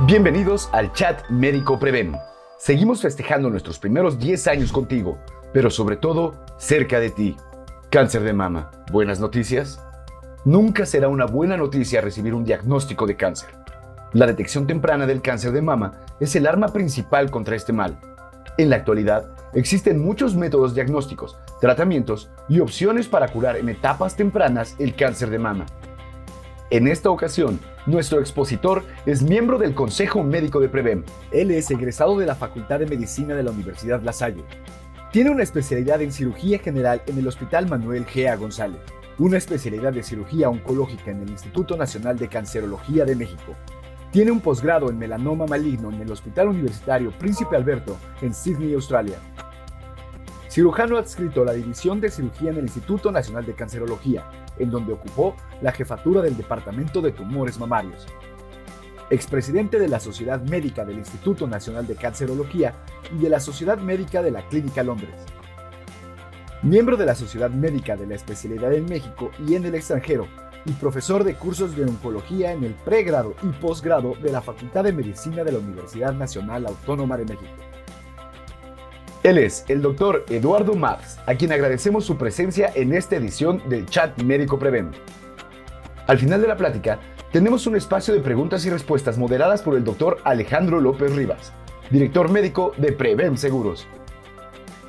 Bienvenidos al Chat Médico Preven. Seguimos festejando nuestros primeros 10 años contigo, pero sobre todo, cerca de ti. Cáncer de mama. ¿Buenas noticias? Nunca será una buena noticia recibir un diagnóstico de cáncer. La detección temprana del cáncer de mama es el arma principal contra este mal. En la actualidad, existen muchos métodos diagnósticos, tratamientos y opciones para curar en etapas tempranas el cáncer de mama. En esta ocasión, nuestro expositor es miembro del Consejo Médico de Preven. Él es egresado de la Facultad de Medicina de la Universidad La Salle. Tiene una especialidad en cirugía general en el Hospital Manuel G. A. González, una especialidad de cirugía oncológica en el Instituto Nacional de Cancerología de México. Tiene un posgrado en melanoma maligno en el Hospital Universitario Príncipe Alberto en Sydney, Australia. Cirujano adscrito a la División de Cirugía en el Instituto Nacional de Cancerología, en donde ocupó la jefatura del Departamento de Tumores Mamarios. Expresidente de la Sociedad Médica del Instituto Nacional de Cancerología y de la Sociedad Médica de la Clínica Londres. Miembro de la Sociedad Médica de la Especialidad en México y en el extranjero, y profesor de cursos de oncología en el pregrado y posgrado de la Facultad de Medicina de la Universidad Nacional Autónoma de México. Él es el doctor Eduardo Mavs, a quien agradecemos su presencia en esta edición del Chat Médico Preven. Al final de la plática, tenemos un espacio de preguntas y respuestas moderadas por el doctor Alejandro López Rivas, director médico de Preven Seguros.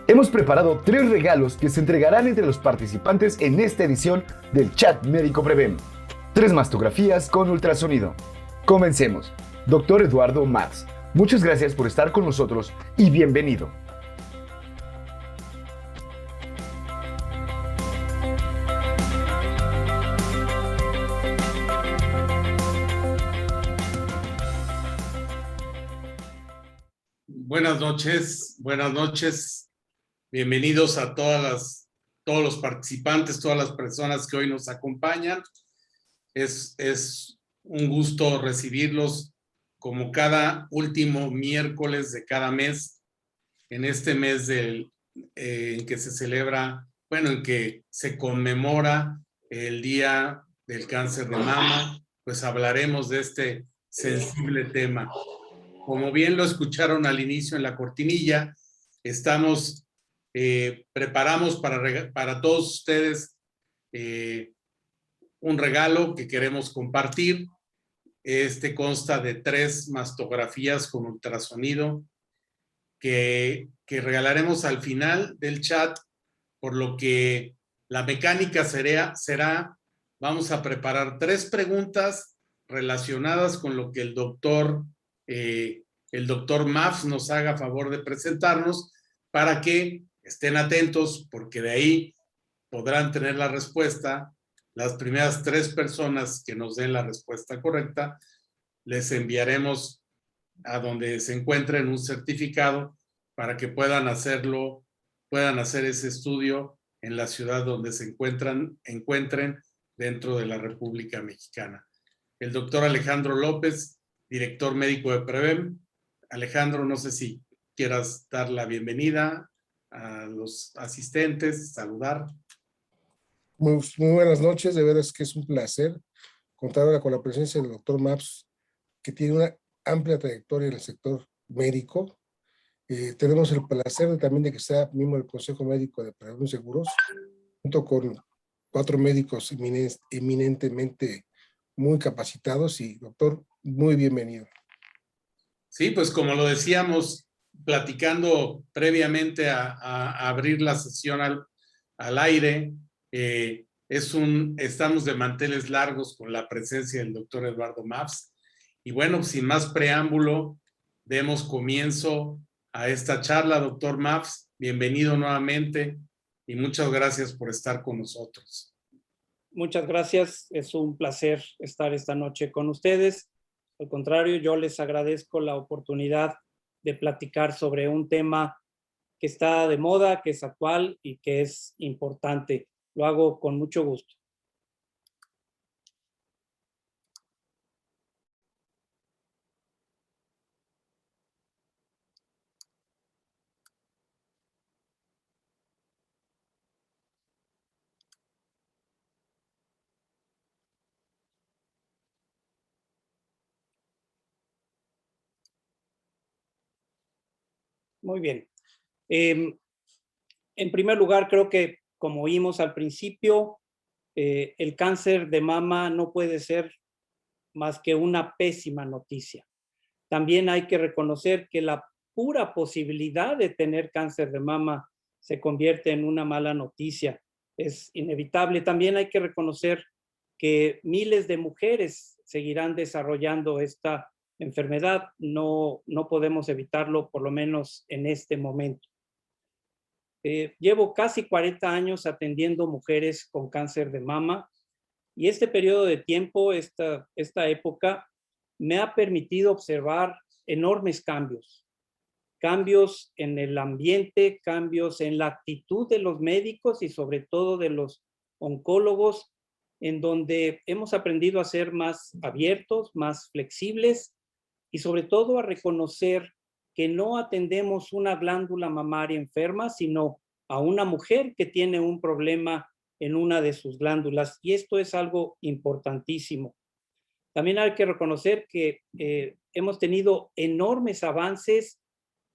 Hemos preparado 3 regalos que se entregarán entre los participantes en esta edición del Chat Médico Preven. 3 mastografías con ultrasonido. Comencemos. Doctor Eduardo Mavs, muchas gracias por estar con nosotros y bienvenido. Buenas noches. Bienvenidos a todos los participantes, todas las personas que hoy nos acompañan. Es un gusto recibirlos como cada último miércoles de cada mes, en este mes en que se celebra, en que se conmemora el Día del Cáncer de Mama, pues hablaremos de este sensible tema. Como bien lo escucharon al inicio en la cortinilla, preparamos para todos ustedes un regalo que queremos compartir. Este consta de 3 mastografías con ultrasonido que regalaremos al final del chat, por lo que la mecánica será, vamos a preparar 3 preguntas relacionadas con lo que el doctor Mavs nos haga favor de presentarnos, para que estén atentos, porque de ahí podrán tener la respuesta. Las primeras 3 personas que nos den la respuesta correcta, les enviaremos a donde se encuentren un certificado para que puedan hacer ese estudio en la ciudad donde se encuentren dentro de la República Mexicana. El doctor Alejandro López, director médico de Preven. Alejandro, no sé si quieras dar la bienvenida a los asistentes, saludar. Muy buenas noches, de veras que es un placer contar ahora con la presencia del doctor Mavs, que tiene una amplia trayectoria en el sector médico. Tenemos el placer también de que sea miembro del Consejo Médico de Preven Seguros, junto con 4 médicos eminentemente muy capacitados, y doctor, muy bienvenido. Sí, pues como lo decíamos, platicando previamente a abrir la sesión al aire, estamos de manteles largos con la presencia del doctor Eduardo Mavs. Y bueno, sin más preámbulo, demos comienzo a esta charla. Doctor Mavs, bienvenido nuevamente y muchas gracias por estar con nosotros. Muchas gracias, es un placer estar esta noche con ustedes. Al contrario, yo les agradezco la oportunidad de platicar sobre un tema que está de moda, que es actual y que es importante. Lo hago con mucho gusto. Muy bien. En primer lugar, creo que, como oímos al principio, el cáncer de mama no puede ser más que una pésima noticia. También hay que reconocer que la pura posibilidad de tener cáncer de mama se convierte en una mala noticia. Es inevitable. También hay que reconocer que miles de mujeres seguirán desarrollando esta enfermedad. No podemos evitarlo, por lo menos en este momento. Llevo casi 40 años atendiendo mujeres con cáncer de mama y este periodo de tiempo, esta época, me ha permitido observar enormes cambios. Cambios en el ambiente, cambios en la actitud de los médicos y sobre todo de los oncólogos, en donde hemos aprendido a ser más abiertos, más flexibles y sobre todo a reconocer que no atendemos una glándula mamaria enferma, sino a una mujer que tiene un problema en una de sus glándulas. Y esto es algo importantísimo. También hay que reconocer que hemos tenido enormes avances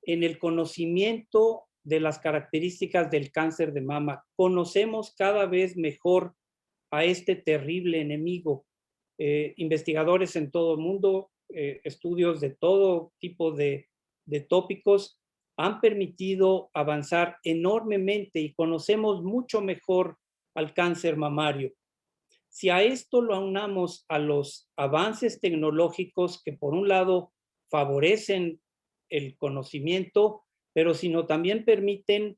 en el conocimiento de las características del cáncer de mama. Conocemos cada vez mejor a este terrible enemigo. Investigadores en todo el mundo, estudios de todo tipo de tópicos han permitido avanzar enormemente y conocemos mucho mejor al cáncer mamario. Si a esto lo aunamos a los avances tecnológicos que por un lado favorecen el conocimiento, pero sino también permiten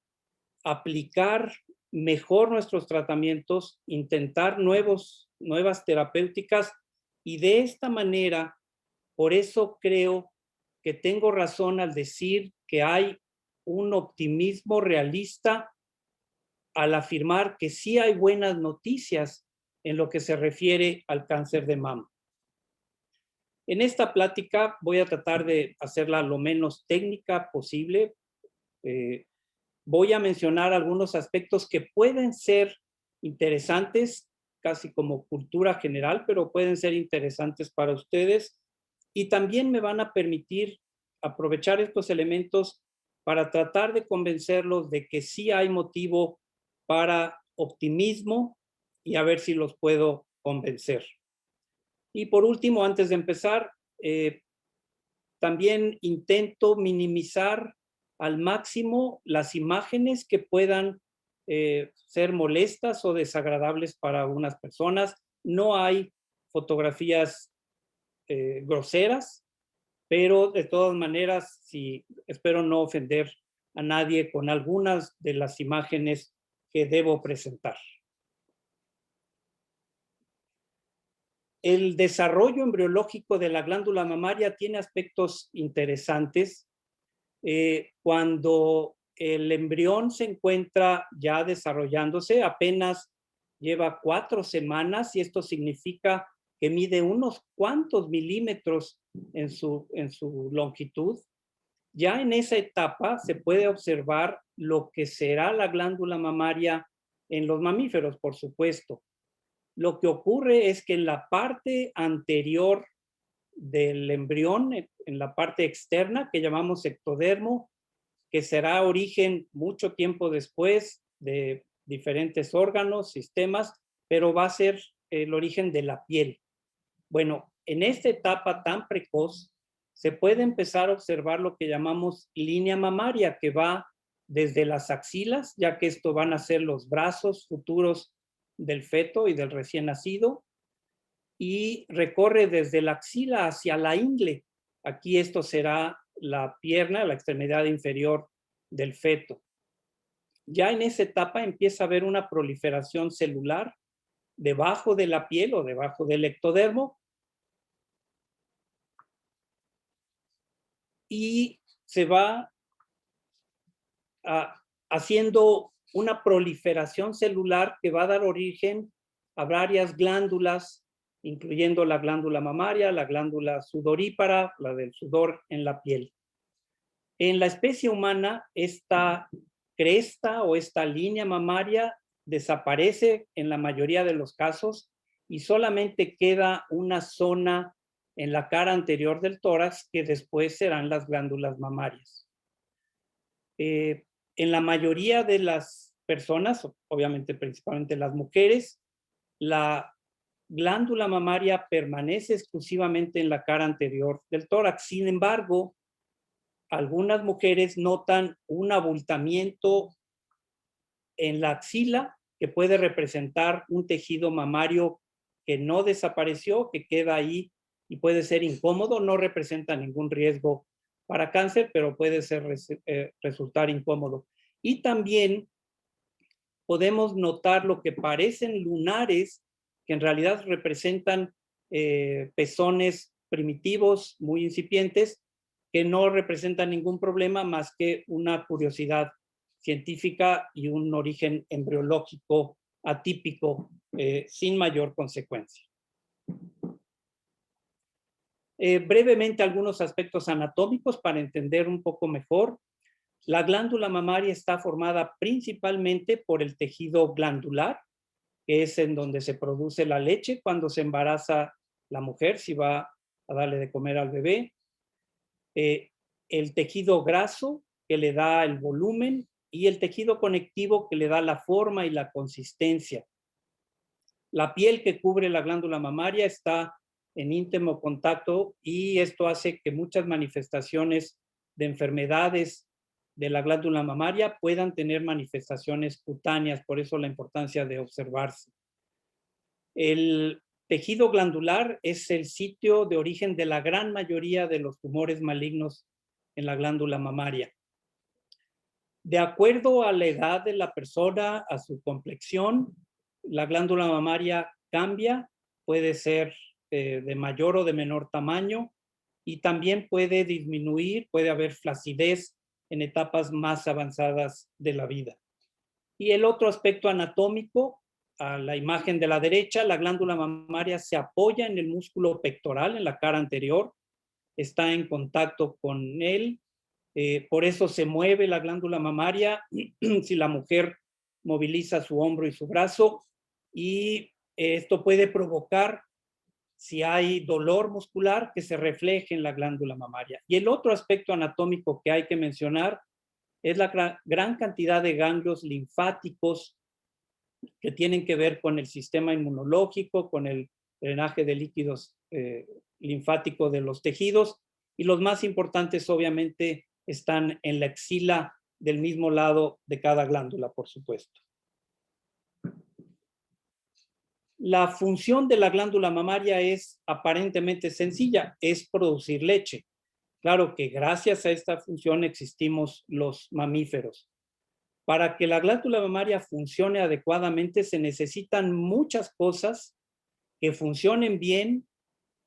aplicar mejor nuestros tratamientos, intentar nuevas terapéuticas y de esta manera, por eso creo que tengo razón al decir que hay un optimismo realista al afirmar que sí hay buenas noticias en lo que se refiere al cáncer de mama. En esta plática voy a tratar de hacerla lo menos técnica posible. Voy a mencionar algunos aspectos que pueden ser interesantes, casi como cultura general, pero pueden ser interesantes para ustedes y también me van a permitir aprovechar estos elementos para tratar de convencerlos de que sí hay motivo para optimismo y a ver si los puedo convencer. Y por último, antes de empezar, también intento minimizar al máximo las imágenes que puedan ser molestas o desagradables para algunas personas. No hay fotografías groseras, pero de todas maneras, espero no ofender a nadie con algunas de las imágenes que debo presentar. El desarrollo embriológico de la glándula mamaria tiene aspectos interesantes. Cuando el embrión se encuentra ya desarrollándose, apenas lleva 4 semanas y esto significa que mide unos cuantos milímetros en su longitud. Ya en esa etapa se puede observar lo que será la glándula mamaria en los mamíferos, por supuesto. Lo que ocurre es que en la parte anterior del embrión, en la parte externa, que llamamos ectodermo, que será origen mucho tiempo después de diferentes órganos, sistemas, pero va a ser el origen de la piel. Bueno, en esta etapa tan precoz, se puede empezar a observar lo que llamamos línea mamaria, que va desde las axilas, ya que esto van a ser los brazos futuros del feto y del recién nacido, y recorre desde la axila hacia la ingle. Aquí esto será la pierna, la extremidad inferior del feto. Ya en esa etapa empieza a haber una proliferación celular debajo de la piel o debajo del ectodermo y se va haciendo una proliferación celular que va a dar origen a varias glándulas, incluyendo la glándula mamaria, la glándula sudorípara, la del sudor en la piel. En la especie humana, esta cresta o esta línea mamaria desaparece en la mayoría de los casos y solamente queda una zona en la cara anterior del tórax que después serán las glándulas mamarias. En la mayoría de las personas, obviamente principalmente las mujeres, la glándula mamaria permanece exclusivamente en la cara anterior del tórax. Sin embargo, algunas mujeres notan un abultamiento en la axila que puede representar un tejido mamario que no desapareció, que queda ahí y puede ser incómodo. No representa ningún riesgo para cáncer, pero puede resultar incómodo. Y también podemos notar lo que parecen lunares, que en realidad representan pezones primitivos, muy incipientes, que no representan ningún problema más que una curiosidad científica y un origen embriológico atípico, sin mayor consecuencia. Brevemente, algunos aspectos anatómicos para entender un poco mejor. La glándula mamaria está formada principalmente por el tejido glandular, que es en donde se produce la leche cuando se embaraza la mujer, si va a darle de comer al bebé. El tejido graso, que le da el volumen, y el tejido conectivo, que le da la forma y la consistencia. La piel que cubre la glándula mamaria está en íntimo contacto y esto hace que muchas manifestaciones de enfermedades de la glándula mamaria puedan tener manifestaciones cutáneas, por eso la importancia de observarse. El tejido glandular es el sitio de origen de la gran mayoría de los tumores malignos en la glándula mamaria. De acuerdo a la edad de la persona, a su complexión, la glándula mamaria cambia, puede ser de mayor o de menor tamaño y también puede disminuir, puede haber flacidez en etapas más avanzadas de la vida. Y el otro aspecto anatómico, a la imagen de la derecha, la glándula mamaria se apoya en el músculo pectoral, en la cara anterior, está en contacto con él, por eso se mueve la glándula mamaria si la mujer moviliza su hombro y su brazo, y esto puede provocar, si hay dolor muscular, que se refleje en la glándula mamaria. Y el otro aspecto anatómico que hay que mencionar es la gran cantidad de ganglios linfáticos que tienen que ver con el sistema inmunológico, con el drenaje de líquidos linfáticos de los tejidos, y los más importantes obviamente están en la axila del mismo lado de cada glándula, por supuesto. La función de la glándula mamaria es aparentemente sencilla, es producir leche. Claro que gracias a esta función existimos los mamíferos. Para que la glándula mamaria funcione adecuadamente se necesitan muchas cosas que funcionen bien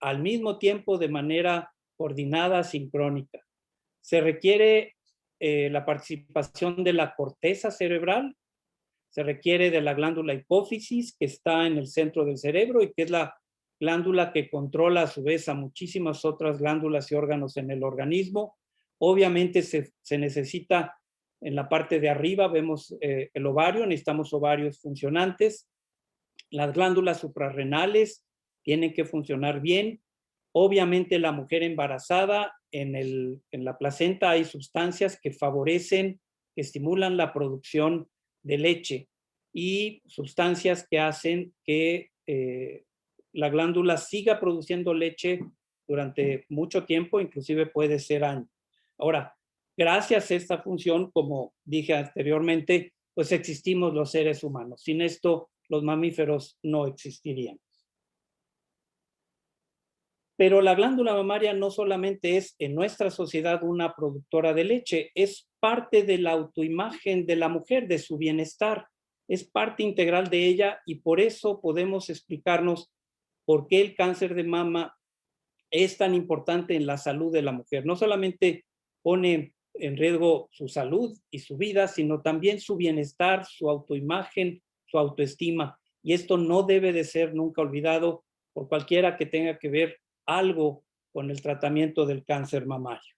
al mismo tiempo de manera coordinada, sincrónica. Se requiere la participación de la corteza cerebral, se requiere de la glándula hipófisis, que está en el centro del cerebro y que es la glándula que controla a su vez a muchísimas otras glándulas y órganos en el organismo. Obviamente se necesita en la parte de arriba, vemos el ovario, necesitamos ovarios funcionantes. Las glándulas suprarrenales tienen que funcionar bien. Obviamente la mujer embarazada, en la placenta hay sustancias que favorecen, que estimulan la producción de leche y sustancias que hacen que la glándula siga produciendo leche durante mucho tiempo, inclusive puede ser años. Ahora, gracias a esta función, como dije anteriormente, pues existimos los seres humanos. Sin esto, los mamíferos no existirían. Pero la glándula mamaria no solamente es en nuestra sociedad una productora de leche, es parte de la autoimagen de la mujer, de su bienestar, es parte integral de ella y por eso podemos explicarnos por qué el cáncer de mama es tan importante en la salud de la mujer. No solamente pone en riesgo su salud y su vida, sino también su bienestar, su autoimagen, su autoestima. Y esto no debe de ser nunca olvidado por cualquiera que tenga que ver algo con el tratamiento del cáncer mamario.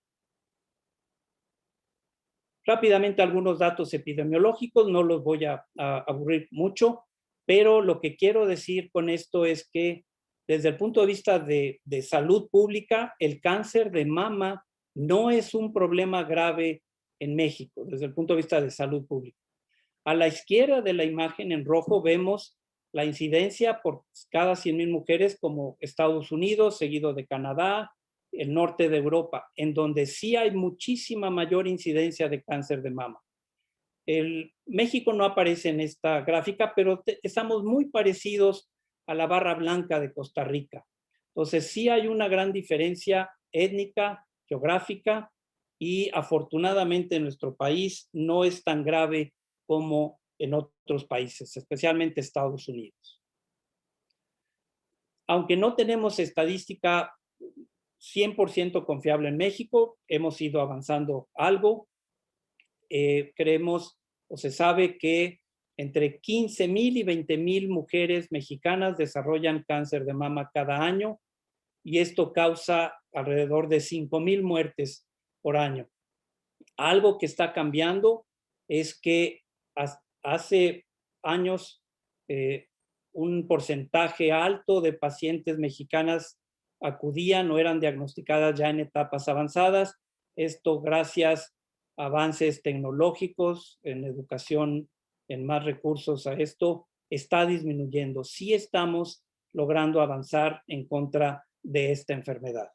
Rápidamente algunos datos epidemiológicos, no los voy a aburrir mucho, pero lo que quiero decir con esto es que desde el punto de vista de salud pública, el cáncer de mama no es un problema grave en México, desde el punto de vista de salud pública. A la izquierda de la imagen en rojo vemos la incidencia por cada 100,000 mujeres como Estados Unidos, seguido de Canadá, el norte de Europa, en donde sí hay muchísima mayor incidencia de cáncer de mama. México no aparece en esta gráfica, pero estamos muy parecidos a la barra blanca de Costa Rica. Entonces sí hay una gran diferencia étnica, geográfica, y afortunadamente en nuestro país no es tan grave como en otros países, especialmente Estados Unidos. Aunque no tenemos estadística 100% confiable en México, hemos ido avanzando algo. Creemos o se sabe que entre 15,000 y 20,000 mujeres mexicanas desarrollan cáncer de mama cada año, y esto causa alrededor de 5,000 muertes por año. Algo que está cambiando es que hace años un porcentaje alto de pacientes mexicanas acudían o eran diagnosticadas ya en etapas avanzadas. Esto gracias a avances tecnológicos, en educación, en más recursos a esto, está disminuyendo. Sí estamos logrando avanzar en contra de esta enfermedad.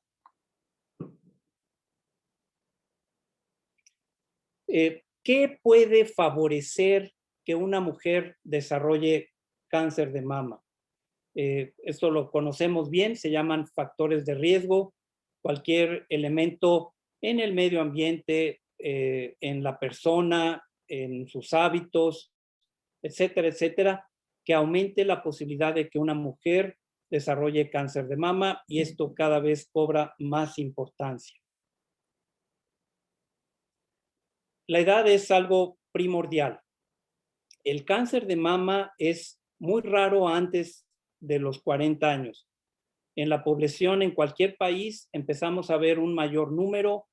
¿Qué puede favorecer que una mujer desarrolle cáncer de mama? Esto lo conocemos bien, se llaman factores de riesgo. Cualquier elemento en el medio ambiente, en la persona, en sus hábitos, etcétera, etcétera, que aumente la posibilidad de que una mujer desarrolle cáncer de mama, y esto cada vez cobra más importancia. La edad es algo primordial. El cáncer de mama es muy raro antes de los 40 años. En la población, en cualquier país, empezamos a ver un mayor número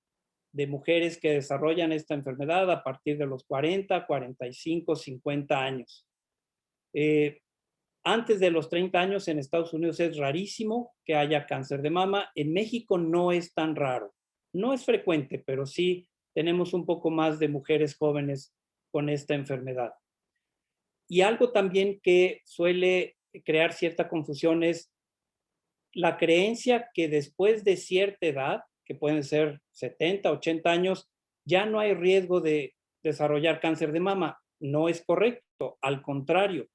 de mujeres que desarrollan esta enfermedad a partir de los 40, 45, 50 años. Antes de los 30 años en Estados Unidos es rarísimo que haya cáncer de mama. En México no es tan raro. No es frecuente, pero sí tenemos un poco más de mujeres jóvenes con esta enfermedad. Y algo también que suele crear cierta confusión es la creencia que después de cierta edad, que pueden ser 70, 80 años, ya no hay riesgo de desarrollar cáncer de mama. No es correcto, al contrario.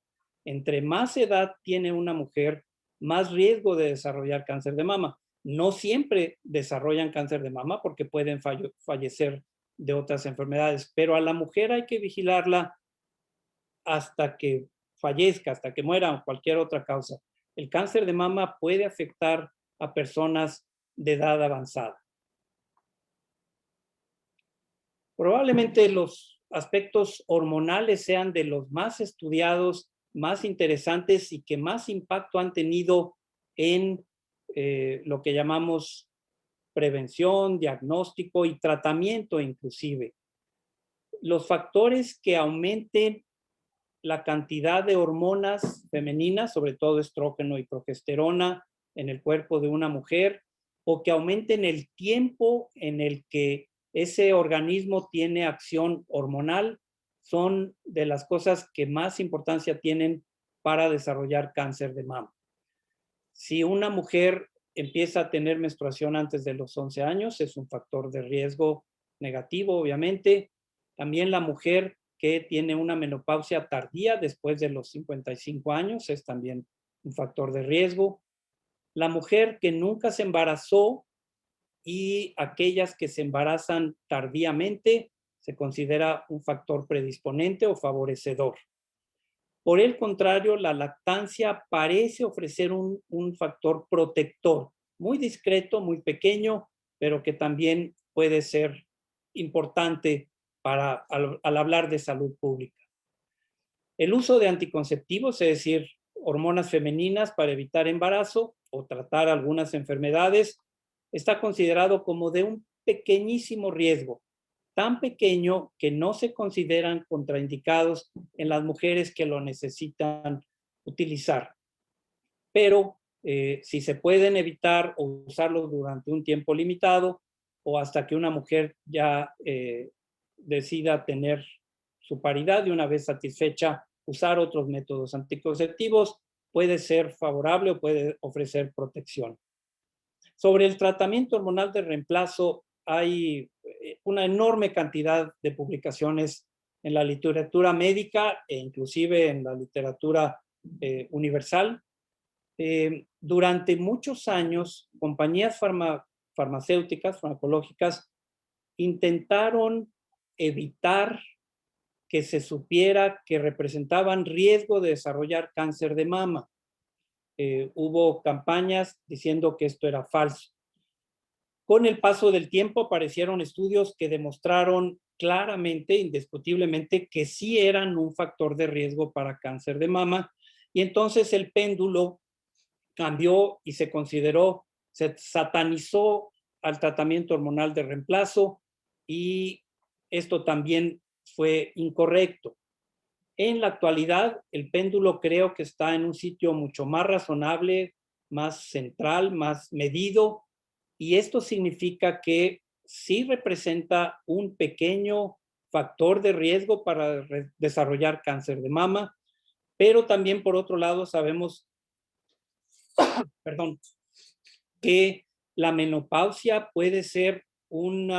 Entre más edad tiene una mujer, más riesgo de desarrollar cáncer de mama. No siempre desarrollan cáncer de mama porque pueden fallecer de otras enfermedades, pero a la mujer hay que vigilarla hasta que fallezca, hasta que muera o cualquier otra causa. El cáncer de mama puede afectar a personas de edad avanzada. Probablemente los aspectos hormonales sean de los más estudiados, más interesantes y que más impacto han tenido en lo que llamamos prevención, diagnóstico y tratamiento inclusive. Los factores que aumenten la cantidad de hormonas femeninas, sobre todo estrógeno y progesterona en el cuerpo de una mujer, o que aumenten el tiempo en el que ese organismo tiene acción hormonal, son de las cosas que más importancia tienen para desarrollar cáncer de mama. Si una mujer empieza a tener menstruación antes de los 11 años, es un factor de riesgo negativo, obviamente. También la mujer que tiene una menopausia tardía después de los 55 años es también un factor de riesgo. La mujer que nunca se embarazó y aquellas que se embarazan tardíamente se considera un factor predisponente o favorecedor. Por el contrario, la lactancia parece ofrecer un factor protector, muy discreto, muy pequeño, pero que también puede ser importante al hablar de salud pública. El uso de anticonceptivos, es decir, hormonas femeninas para evitar embarazo o tratar algunas enfermedades, está considerado como de un pequeñísimo riesgo, tan pequeño que no se consideran contraindicados en las mujeres que lo necesitan utilizar. Pero si se pueden evitar o usarlos durante un tiempo limitado o hasta que una mujer ya decida tener su paridad y una vez satisfecha usar otros métodos anticonceptivos, puede ser favorable o puede ofrecer protección. Sobre el tratamiento hormonal de reemplazo, hay una enorme cantidad de publicaciones en la literatura médica e inclusive en la literatura universal. Durante muchos años, compañías farmacéuticas, farmacológicas, intentaron evitar que se supiera que representaban riesgo de desarrollar cáncer de mama. Hubo campañas diciendo que esto era falso. Con el paso del tiempo aparecieron estudios que demostraron claramente, indiscutiblemente, que sí eran un factor de riesgo para cáncer de mama, y entonces el péndulo cambió y se consideró, se satanizó al tratamiento hormonal de reemplazo, y esto también fue incorrecto. En la actualidad, el péndulo creo que está en un sitio mucho más razonable, más central, más medido, y esto significa que sí representa un pequeño factor de riesgo para desarrollar cáncer de mama, pero también por otro lado sabemos, perdón, que la menopausia puede ser un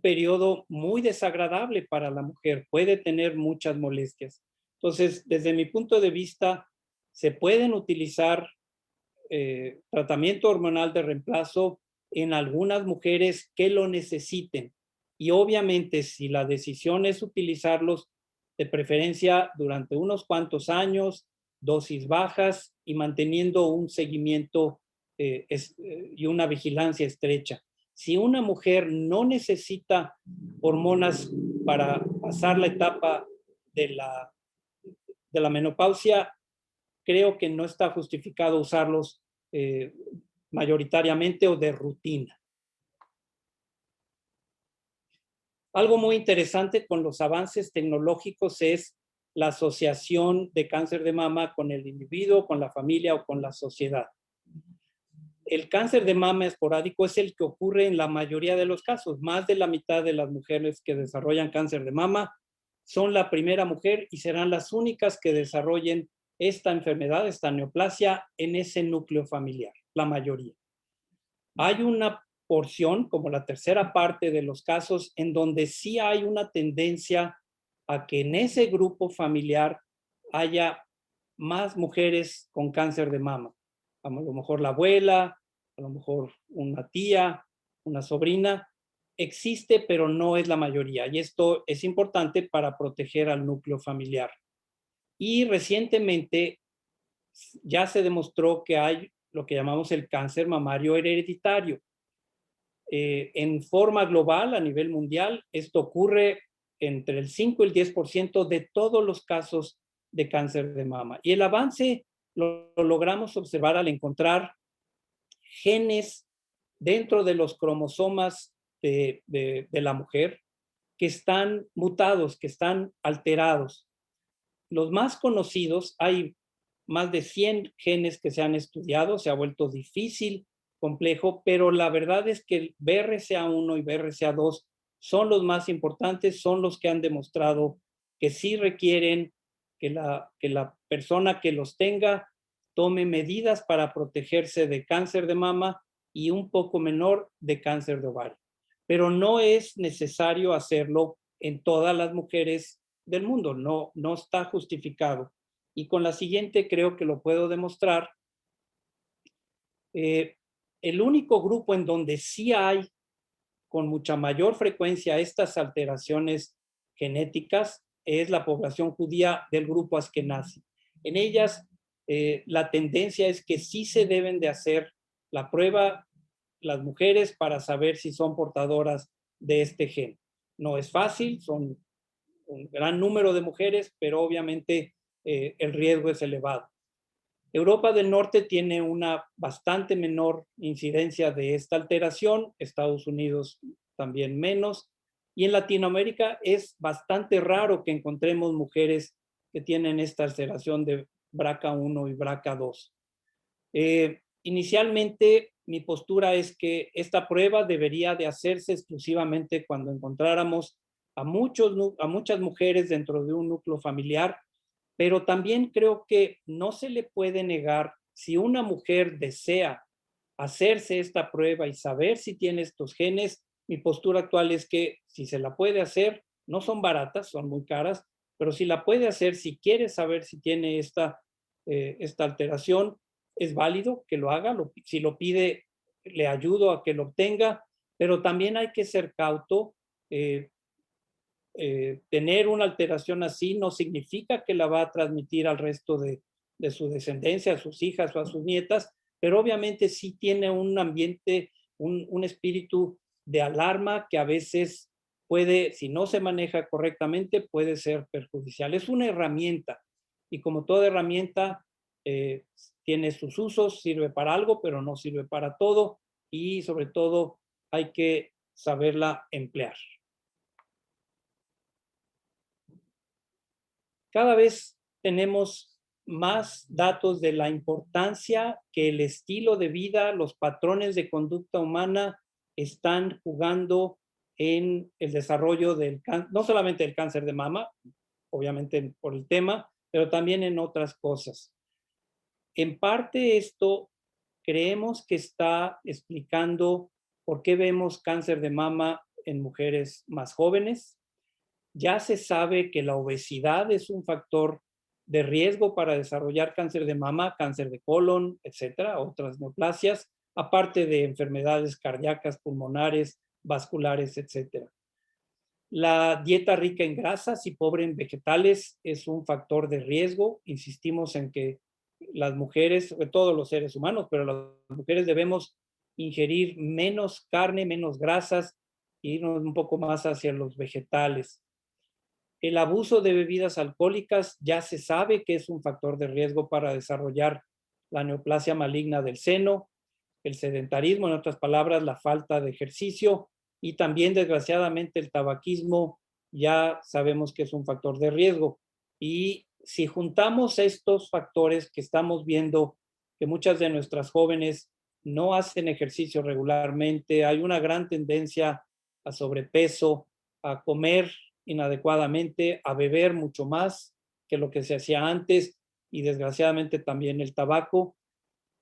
periodo muy desagradable para la mujer, puede tener muchas molestias. Entonces, desde mi punto de vista, se pueden utilizar tratamiento hormonal de reemplazo en algunas mujeres que lo necesiten. Y obviamente, si la decisión es utilizarlos, de preferencia durante unos cuantos años, dosis bajas y manteniendo un seguimiento y una vigilancia estrecha. Si una mujer no necesita hormonas para pasar la etapa de la menopausia, creo que no está justificado usarlos mayoritariamente o de rutina. Algo muy interesante con los avances tecnológicos es la asociación de cáncer de mama con el individuo, con la familia o con la sociedad. El cáncer de mama esporádico es el que ocurre en la mayoría de los casos. Más de la mitad de las mujeres que desarrollan cáncer de mama son la primera mujer y serán las únicas que desarrollen esta enfermedad, esta neoplasia, en ese núcleo familiar, la mayoría. Hay una porción, como la tercera parte de los casos, en donde sí hay una tendencia a que en ese grupo familiar haya más mujeres con cáncer de mama. A lo mejor la abuela, a lo mejor una tía, una sobrina. Existe, pero no es la mayoría. Y esto es importante para proteger al núcleo familiar. Y recientemente ya se demostró que hay lo que llamamos el cáncer mamario hereditario. En forma global, a nivel mundial, esto ocurre entre el 5 y el 10% de todos los casos de cáncer de mama. Y el avance lo logramos observar al encontrar genes dentro de los cromosomas de la mujer que están mutados, que están alterados. Los más conocidos, hay más de 100 genes que se han estudiado, se ha vuelto difícil, complejo, pero la verdad es que el BRCA1 y BRCA2 son los más importantes, son los que han demostrado que sí requieren que la persona que los tenga tome medidas para protegerse de cáncer de mama y un poco menor de cáncer de ovario. Pero no es necesario hacerlo en todas las mujeres del mundo, no está justificado. Y con la siguiente creo que lo puedo demostrar. El único grupo en donde sí hay con mucha mayor frecuencia estas alteraciones genéticas es la población judía del grupo Askenazi. En ellas la tendencia es que sí se deben de hacer la prueba las mujeres para saber si son portadoras de este gen. No es fácil, son un gran número de mujeres, pero obviamente el riesgo es elevado. Europa del Norte tiene una bastante menor incidencia de esta alteración, Estados Unidos también menos, y en Latinoamérica es bastante raro que encontremos mujeres que tienen esta alteración de BRCA1 y BRCA2. Inicialmente, mi postura es que esta prueba debería de hacerse exclusivamente cuando encontráramos a muchas mujeres dentro de un núcleo familiar, pero también creo que no se le puede negar, si una mujer desea hacerse esta prueba y saber si tiene estos genes, mi postura actual es que si se la puede hacer, no son baratas, son muy caras, pero si la puede hacer, si quiere saber si tiene esta alteración, es válido que lo haga. Si lo pide, le ayudo a que lo obtenga, pero también hay que ser cauto. Tener una alteración así no significa que la va a transmitir al resto de su descendencia, a sus hijas o a sus nietas, pero obviamente sí tiene un ambiente, un espíritu de alarma que a veces puede, si no se maneja correctamente, puede ser perjudicial. Es una herramienta y como toda herramienta tiene sus usos, sirve para algo, pero no sirve para todo y sobre todo hay que saberla emplear. Cada vez tenemos más datos de la importancia que el estilo de vida, los patrones de conducta humana están jugando en el desarrollo del cáncer, no solamente del cáncer de mama, obviamente por el tema, pero también en otras cosas. En parte esto creemos que está explicando por qué vemos cáncer de mama en mujeres más jóvenes. Ya se sabe que la obesidad es un factor de riesgo para desarrollar cáncer de mama, cáncer de colon, etcétera, otras neoplasias, aparte de enfermedades cardíacas, pulmonares, vasculares, etcétera. La dieta rica en grasas y pobre en vegetales es un factor de riesgo. Insistimos en que las mujeres, sobre todo los seres humanos, pero las mujeres debemos ingerir menos carne, menos grasas e irnos un poco más hacia los vegetales. El abuso de bebidas alcohólicas ya se sabe que es un factor de riesgo para desarrollar la neoplasia maligna del seno, el sedentarismo, en otras palabras, la falta de ejercicio y también, desgraciadamente, el tabaquismo ya sabemos que es un factor de riesgo. Y si juntamos estos factores que estamos viendo que muchas de nuestras jóvenes no hacen ejercicio regularmente, hay una gran tendencia a sobrepeso, a comer inadecuadamente, a beber mucho más que lo que se hacía antes y desgraciadamente también el tabaco.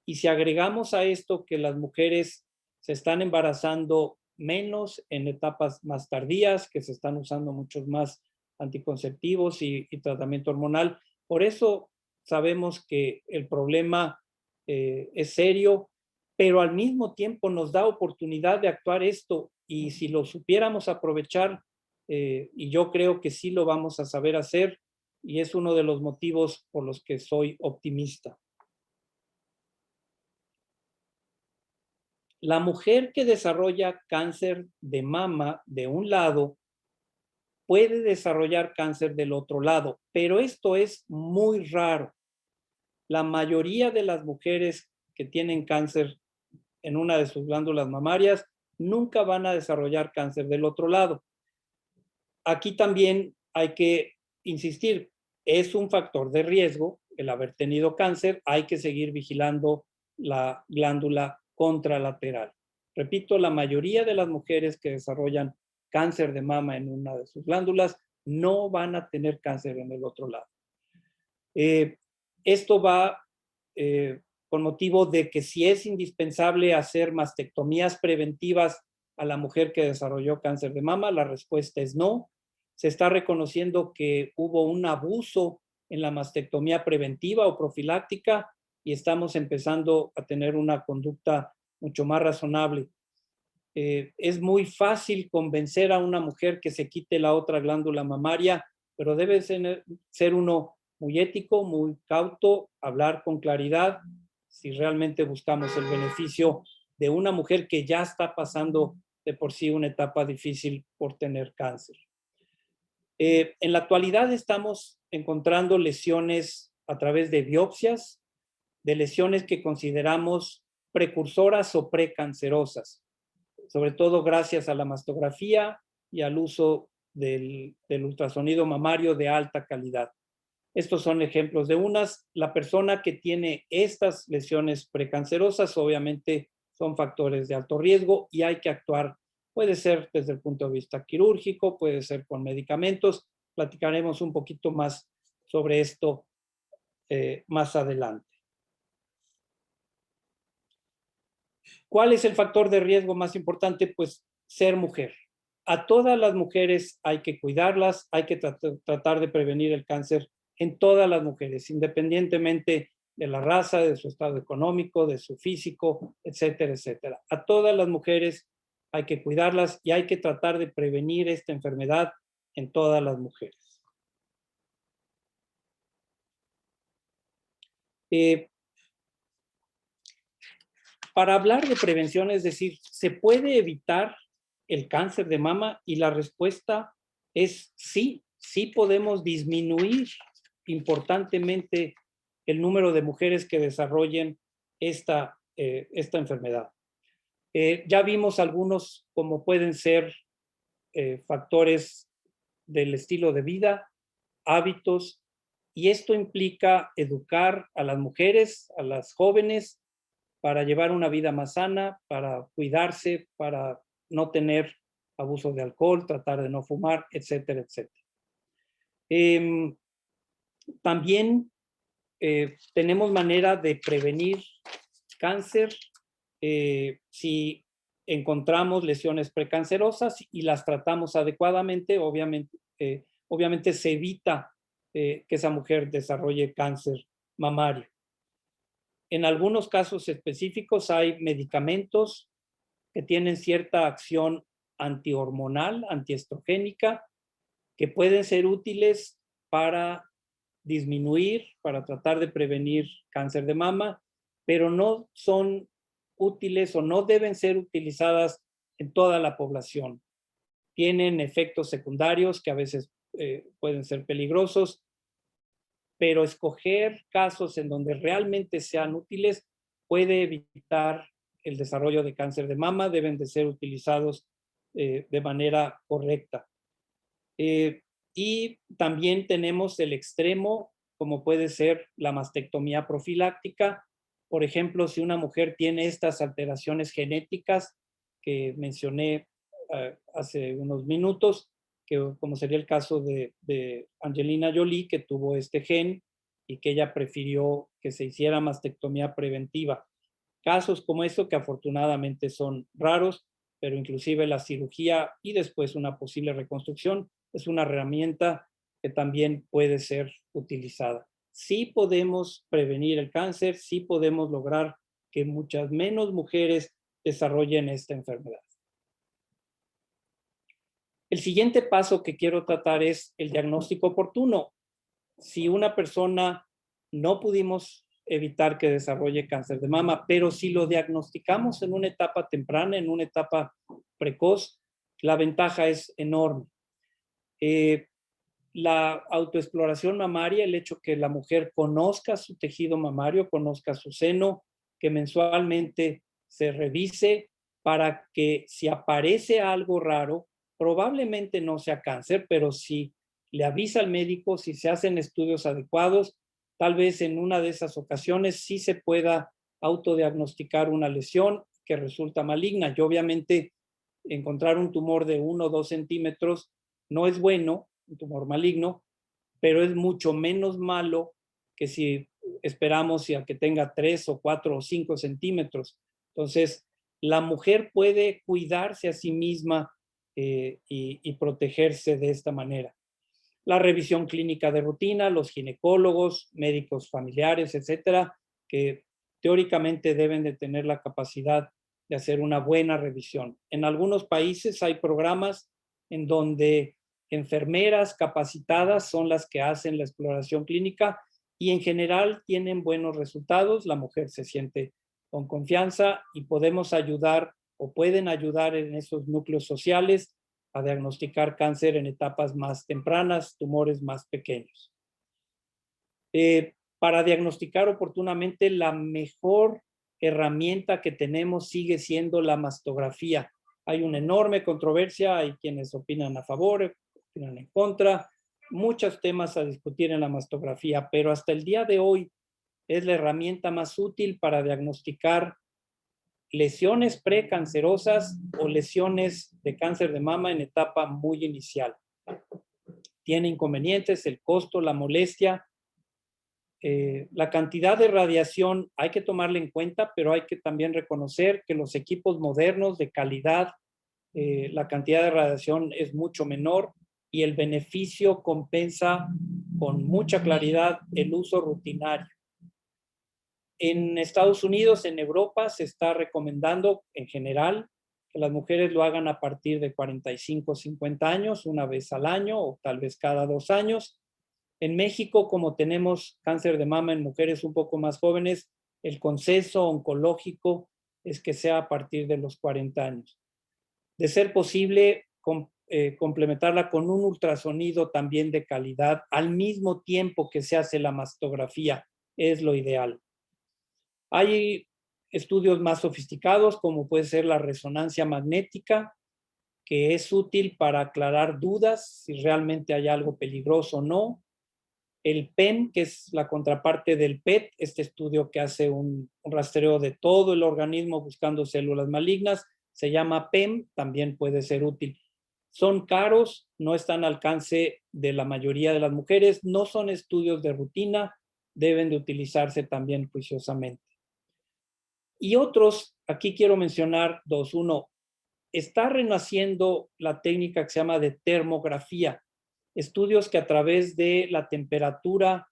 Y si agregamos a esto que las mujeres se están embarazando menos en etapas más tardías, que se están usando muchos más anticonceptivos y tratamiento hormonal, por eso sabemos que el problema es serio, pero al mismo tiempo nos da oportunidad de actuar esto y si lo supiéramos aprovechar, y yo creo que sí lo vamos a saber hacer y es uno de los motivos por los que soy optimista. La mujer que desarrolla cáncer de mama de un lado puede desarrollar cáncer del otro lado, pero esto es muy raro. La mayoría de las mujeres que tienen cáncer en una de sus glándulas mamarias nunca van a desarrollar cáncer del otro lado. Aquí también hay que insistir, es un factor de riesgo el haber tenido cáncer, hay que seguir vigilando la glándula contralateral. Repito, la mayoría de las mujeres que desarrollan cáncer de mama en una de sus glándulas no van a tener cáncer en el otro lado. Esto va con motivo de que si es indispensable hacer mastectomías preventivas a la mujer que desarrolló cáncer de mama, la respuesta es no. Se está reconociendo que hubo un abuso en la mastectomía preventiva o profiláctica y estamos empezando a tener una conducta mucho más razonable. Es muy fácil convencer a una mujer que se quite la otra glándula mamaria, pero debe ser uno muy ético, muy cauto, hablar con claridad si realmente buscamos el beneficio de una mujer que ya está pasando de por sí una etapa difícil por tener cáncer. En la actualidad estamos encontrando lesiones a través de biopsias, de lesiones que consideramos precursoras o precancerosas, sobre todo gracias a la mastografía y al uso del ultrasonido mamario de alta calidad. Estos son ejemplos de unas. La persona que tiene estas lesiones precancerosas obviamente son factores de alto riesgo y hay que actuar Puede ser desde el punto de vista quirúrgico, puede ser con medicamentos. Platicaremos un poquito más sobre esto más adelante. ¿Cuál es el factor de riesgo más importante? Pues ser mujer. A todas las mujeres hay que cuidarlas, hay que tratar de prevenir el cáncer en todas las mujeres, independientemente de la raza, de su estado económico, de su físico, etcétera, etcétera. A todas las mujeres hay que cuidarlas y hay que tratar de prevenir esta enfermedad en todas las mujeres. Para hablar de prevención, es decir, ¿se puede evitar el cáncer de mama? Y la respuesta es sí, sí podemos disminuir importantemente el número de mujeres que desarrollen esta enfermedad. Ya vimos algunos, como pueden ser factores del estilo de vida, hábitos, y esto implica educar a las mujeres, a las jóvenes, para llevar una vida más sana, para cuidarse, para no tener abuso de alcohol, tratar de no fumar, etcétera, etcétera. También tenemos manera de prevenir cáncer si encontramos lesiones precancerosas y las tratamos adecuadamente. Obviamente se evita que esa mujer desarrolle cáncer mamario. En algunos casos específicos hay medicamentos que tienen cierta acción antihormonal, antiestrogénica, que pueden ser útiles para disminuir, para tratar de prevenir cáncer de mama, pero no son útiles o no deben ser utilizadas en toda la población. Tienen efectos secundarios que a veces pueden ser peligrosos, pero escoger casos en donde realmente sean útiles puede evitar el desarrollo de cáncer de mama, deben de ser utilizados de manera correcta. Y también tenemos el extremo, como puede ser la mastectomía profiláctica. Por ejemplo, si una mujer tiene estas alteraciones genéticas que mencioné hace unos minutos, como sería el caso de Angelina Jolie, que tuvo este gen y que ella prefirió que se hiciera mastectomía preventiva. Casos como esto que afortunadamente son raros, pero inclusive la cirugía y después una posible reconstrucción es una herramienta que también puede ser utilizada. Sí podemos prevenir el cáncer, sí podemos lograr que muchas menos mujeres desarrollen esta enfermedad. El siguiente paso que quiero tratar es el diagnóstico oportuno. Si una persona no pudimos evitar que desarrolle cáncer de mama, pero si lo diagnosticamos en una etapa temprana, en una etapa precoz, la ventaja es enorme. La autoexploración mamaria, el hecho que la mujer conozca su tejido mamario, conozca su seno, que mensualmente se revise para que si aparece algo raro, probablemente no sea cáncer, pero si le avisa al médico, si se hacen estudios adecuados, tal vez en una de esas ocasiones sí se pueda autodiagnosticar una lesión que resulta maligna. Y obviamente encontrar un tumor de 1 o 2 centímetros no es bueno, un tumor maligno, pero es mucho menos malo que si esperamos a que tenga 3 o 4 o 5 centímetros. Entonces, la mujer puede cuidarse a sí misma y protegerse de esta manera. La revisión clínica de rutina, los ginecólogos, médicos familiares, etcétera, que teóricamente deben de tener la capacidad de hacer una buena revisión. En algunos países hay programas en donde enfermeras capacitadas son las que hacen la exploración clínica y en general tienen buenos resultados. La mujer se siente con confianza y podemos ayudar o pueden ayudar en esos núcleos sociales a diagnosticar cáncer en etapas más tempranas, tumores más pequeños. Para diagnosticar oportunamente, la mejor herramienta que tenemos sigue siendo la mastografía. Hay una enorme controversia, hay quienes opinan a favor, opinan en contra, muchos temas a discutir en la mastografía, pero hasta el día de hoy es la herramienta más útil para diagnosticar lesiones precancerosas o lesiones de cáncer de mama en etapa muy inicial. Tiene inconvenientes, el costo, la molestia, la cantidad de radiación hay que tomarla en cuenta, pero hay que también reconocer que los equipos modernos de calidad, la cantidad de radiación es mucho menor y el beneficio compensa con mucha claridad el uso rutinario. En Estados Unidos, en Europa, se está recomendando en general que las mujeres lo hagan a partir de 45 o 50 años, una vez al año o tal vez cada 2 años. En México, como tenemos cáncer de mama en mujeres un poco más jóvenes, el consenso oncológico es que sea a partir de los 40 años. De ser posible, complementarla con un ultrasonido también de calidad al mismo tiempo que se hace la mastografía, es lo ideal. Hay estudios más sofisticados, como puede ser la resonancia magnética, que es útil para aclarar dudas si realmente hay algo peligroso o no. El PEM, que es la contraparte del PET, este estudio que hace un rastreo de todo el organismo buscando células malignas, se llama PEM, también puede ser útil. Son caros, no están al alcance de la mayoría de las mujeres, no son estudios de rutina, deben de utilizarse también juiciosamente. Y otros, aquí quiero mencionar dos. Uno, está renaciendo la técnica que se llama de termografía, estudios que a través de la temperatura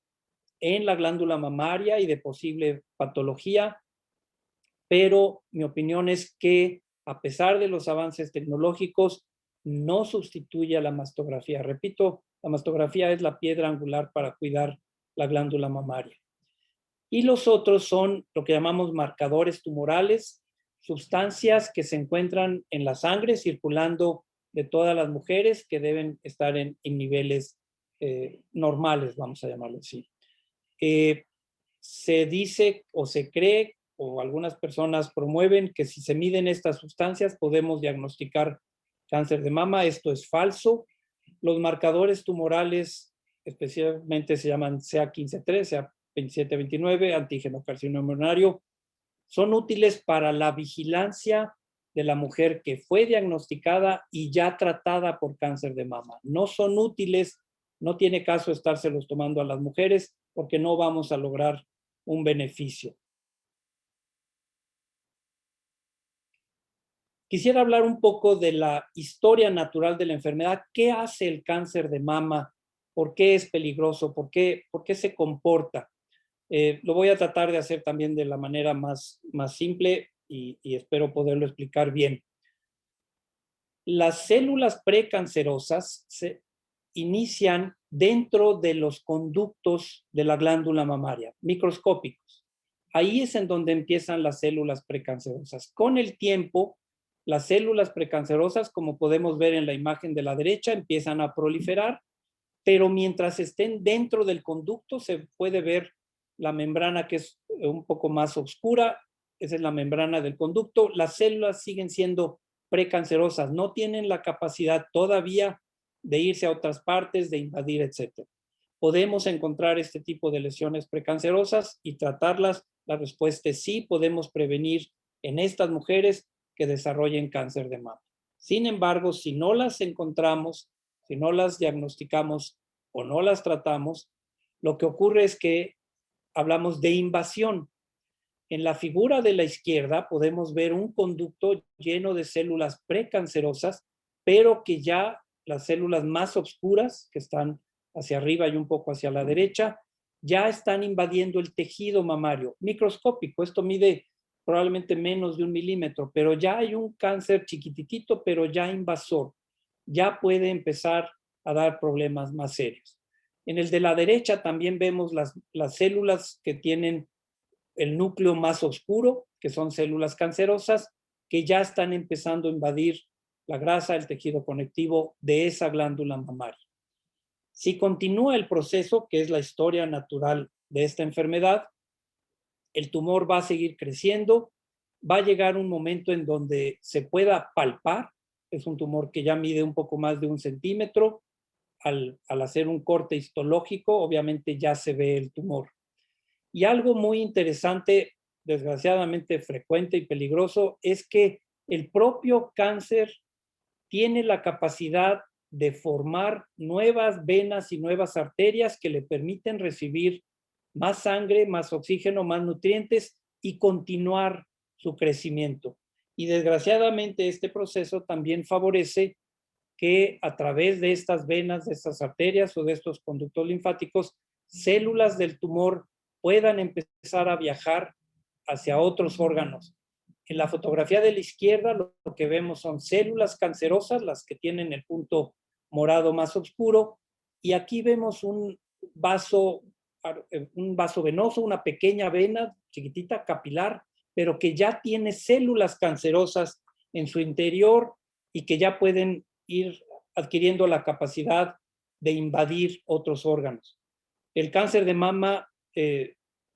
en la glándula mamaria y de posible patología, pero mi opinión es que a pesar de los avances tecnológicos, no sustituye a la mastografía. Repito, la mastografía es la piedra angular para cuidar la glándula mamaria. Y los otros son lo que llamamos marcadores tumorales, sustancias que se encuentran en la sangre circulando de todas las mujeres que deben estar en niveles normales, vamos a llamarlo así. Se dice o se cree, o algunas personas promueven, que si se miden estas sustancias podemos diagnosticar cáncer de mama. Esto es falso. Los marcadores tumorales especialmente se llaman CA15-3, CA27-29, antígeno carcinoma mamario, son útiles para la vigilancia de la mujer que fue diagnosticada y ya tratada por cáncer de mama. No son útiles, no tiene caso estárselos tomando a las mujeres porque no vamos a lograr un beneficio. Quisiera hablar un poco de la historia natural de la enfermedad. ¿Qué hace el cáncer de mama? ¿Por qué es peligroso? ¿Por qué se comporta? Lo voy a tratar de hacer también de la manera más simple y espero poderlo explicar bien. Las células precancerosas se inician dentro de los conductos de la glándula mamaria, microscópicos. Ahí es en donde empiezan las células precancerosas. Con el tiempo, las células precancerosas, como podemos ver en la imagen de la derecha, empiezan a proliferar, pero mientras estén dentro del conducto se puede ver la membrana que es un poco más oscura, esa es la membrana del conducto. Las células siguen siendo precancerosas, no tienen la capacidad todavía de irse a otras partes, de invadir, etc. ¿Podemos encontrar este tipo de lesiones precancerosas y tratarlas? La respuesta es sí, podemos prevenir en estas mujeres que desarrollen cáncer de mama. Sin embargo, si no las encontramos, si no las diagnosticamos o no las tratamos, lo que ocurre es que hablamos de invasión. En la figura de la izquierda podemos ver un conducto lleno de células precancerosas, pero que ya las células más oscuras, que están hacia arriba y un poco hacia la derecha, ya están invadiendo el tejido mamario microscópico. Esto mide probablemente menos de 1 milímetro, pero ya hay un cáncer chiquititito, pero ya invasor. Ya puede empezar a dar problemas más serios. En el de la derecha también vemos las células que tienen el núcleo más oscuro, que son células cancerosas, que ya están empezando a invadir la grasa, el tejido conectivo de esa glándula mamaria. Si continúa el proceso, que es la historia natural de esta enfermedad, el tumor va a seguir creciendo, va a llegar un momento en donde se pueda palpar, es un tumor que ya mide un poco más de 1 centímetro, al hacer un corte histológico, obviamente ya se ve el tumor. Y algo muy interesante desgraciadamente frecuente y peligroso, es que el propio cáncer tiene la capacidad de formar nuevas venas y nuevas arterias que le permiten recibir más sangre, más oxígeno, más nutrientes y continuar su crecimiento. Y desgraciadamente este proceso también favorece que a través de estas venas, de estas arterias o de estos conductos linfáticos, células del tumor puedan empezar a viajar hacia otros órganos. En la fotografía de la izquierda lo que vemos son células cancerosas, las que tienen el punto morado más oscuro, y aquí vemos un vaso venoso, una pequeña vena chiquitita, capilar, pero que ya tiene células cancerosas en su interior y que ya pueden ir adquiriendo la capacidad de invadir otros órganos. El cáncer de mama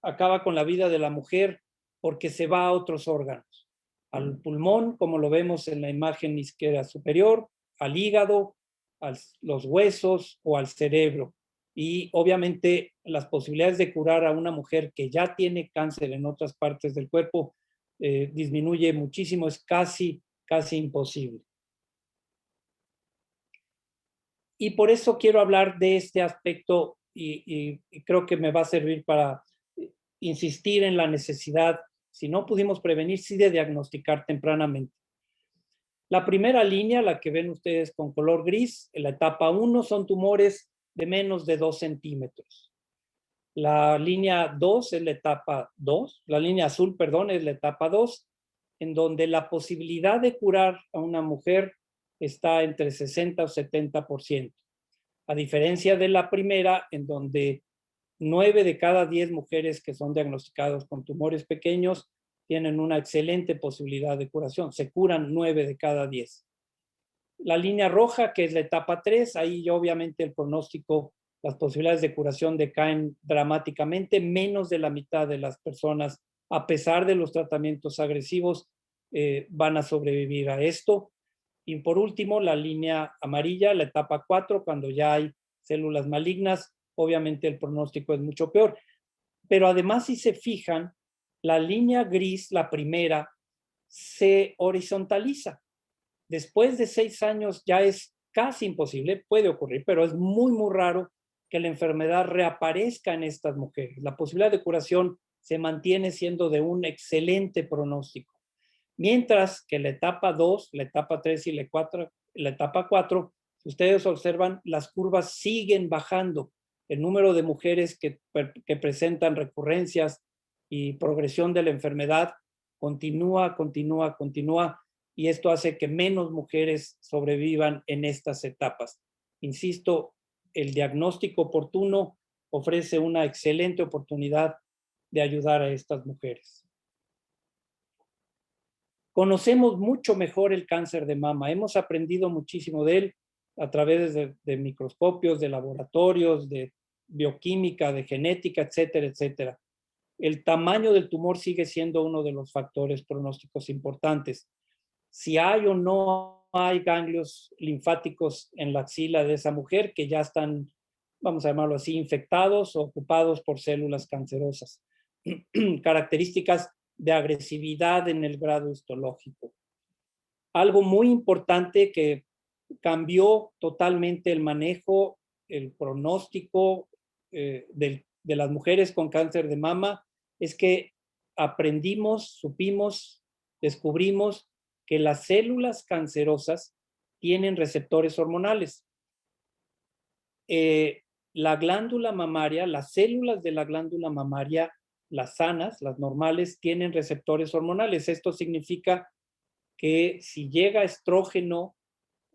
acaba con la vida de la mujer porque se va a otros órganos, al pulmón, como lo vemos en la imagen izquierda superior, al hígado, a los huesos o al cerebro. Y obviamente las posibilidades de curar a una mujer que ya tiene cáncer en otras partes del cuerpo disminuye muchísimo, es casi imposible. Y por eso quiero hablar de este aspecto y creo que me va a servir para insistir en la necesidad, si no pudimos prevenir, sí de diagnosticar tempranamente. La primera línea, la que ven ustedes con color gris, en la etapa 1 son tumores de menos de 2 centímetros. La línea 2 es la etapa 2, la línea azul, perdón, es la etapa 2, en donde la posibilidad de curar a una mujer está entre 60 o 70%. A diferencia de la primera, en donde 9 de cada 10 mujeres que son diagnosticadas con tumores pequeños tienen una excelente posibilidad de curación. Se curan 9 de cada 10. La línea roja, que es la etapa 3, ahí obviamente el pronóstico, las posibilidades de curación decaen dramáticamente. Menos de la mitad de las personas, a pesar de los tratamientos agresivos, van a sobrevivir a esto. Y por último, la línea amarilla, la etapa 4, cuando ya hay células malignas, obviamente el pronóstico es mucho peor. Pero además, si se fijan, la línea gris, la primera, se horizontaliza. Después de 6 años ya es casi imposible, puede ocurrir, pero es muy raro que la enfermedad reaparezca en estas mujeres. La posibilidad de curación se mantiene siendo de un excelente pronóstico. Mientras que la etapa 2, la etapa 3 y la etapa 4, si ustedes observan, las curvas siguen bajando. El número de mujeres que presentan recurrencias y progresión de la enfermedad continúa, y esto hace que menos mujeres sobrevivan en estas etapas. Insisto, el diagnóstico oportuno ofrece una excelente oportunidad de ayudar a estas mujeres. Conocemos mucho mejor el cáncer de mama, hemos aprendido muchísimo de él a través de microscopios, de laboratorios, de bioquímica, de genética, etcétera, etcétera. El tamaño del tumor sigue siendo uno de los factores pronósticos importantes. Si hay o no hay ganglios linfáticos en la axila de esa mujer que ya están, vamos a llamarlo así, infectados o ocupados por células cancerosas. Características de agresividad en el grado histológico. Algo muy importante que cambió totalmente el manejo, el pronóstico de las mujeres con cáncer de mama es que aprendimos, supimos, descubrimos que las células cancerosas tienen receptores hormonales. La glándula mamaria, las células de la glándula mamaria, las sanas, las normales, tienen receptores hormonales. Esto significa que si llega estrógeno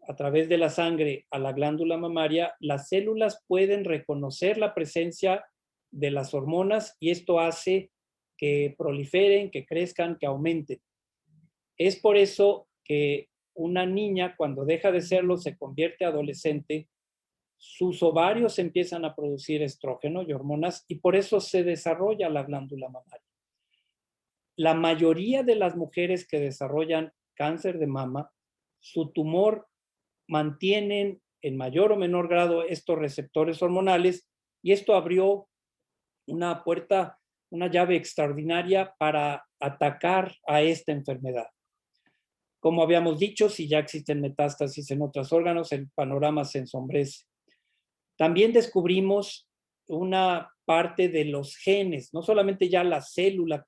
a través de la sangre a la glándula mamaria, las células pueden reconocer la presencia de las hormonas y esto hace que proliferen, que crezcan, que aumenten. Es por eso que una niña, cuando deja de serlo, se convierte adolescente, sus ovarios empiezan a producir estrógeno y hormonas y por eso se desarrolla la glándula mamaria. La mayoría de las mujeres que desarrollan cáncer de mama, su tumor mantienen en mayor o menor grado estos receptores hormonales y esto abrió una puerta una llave extraordinaria para atacar a esta enfermedad. Como habíamos dicho, si ya existen metástasis en otros órganos, el panorama se ensombrece. También descubrimos una parte de los genes, no solamente ya la célula,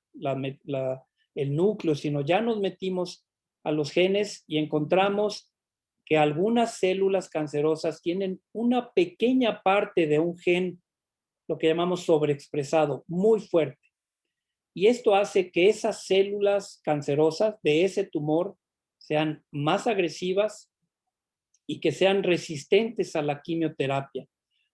el núcleo, sino ya nos metimos a los genes y encontramos que algunas células cancerosas tienen una pequeña parte de un gen, lo que llamamos sobreexpresado, muy fuerte. Y esto hace que esas células cancerosas de ese tumor sean más agresivas y que sean resistentes a la quimioterapia.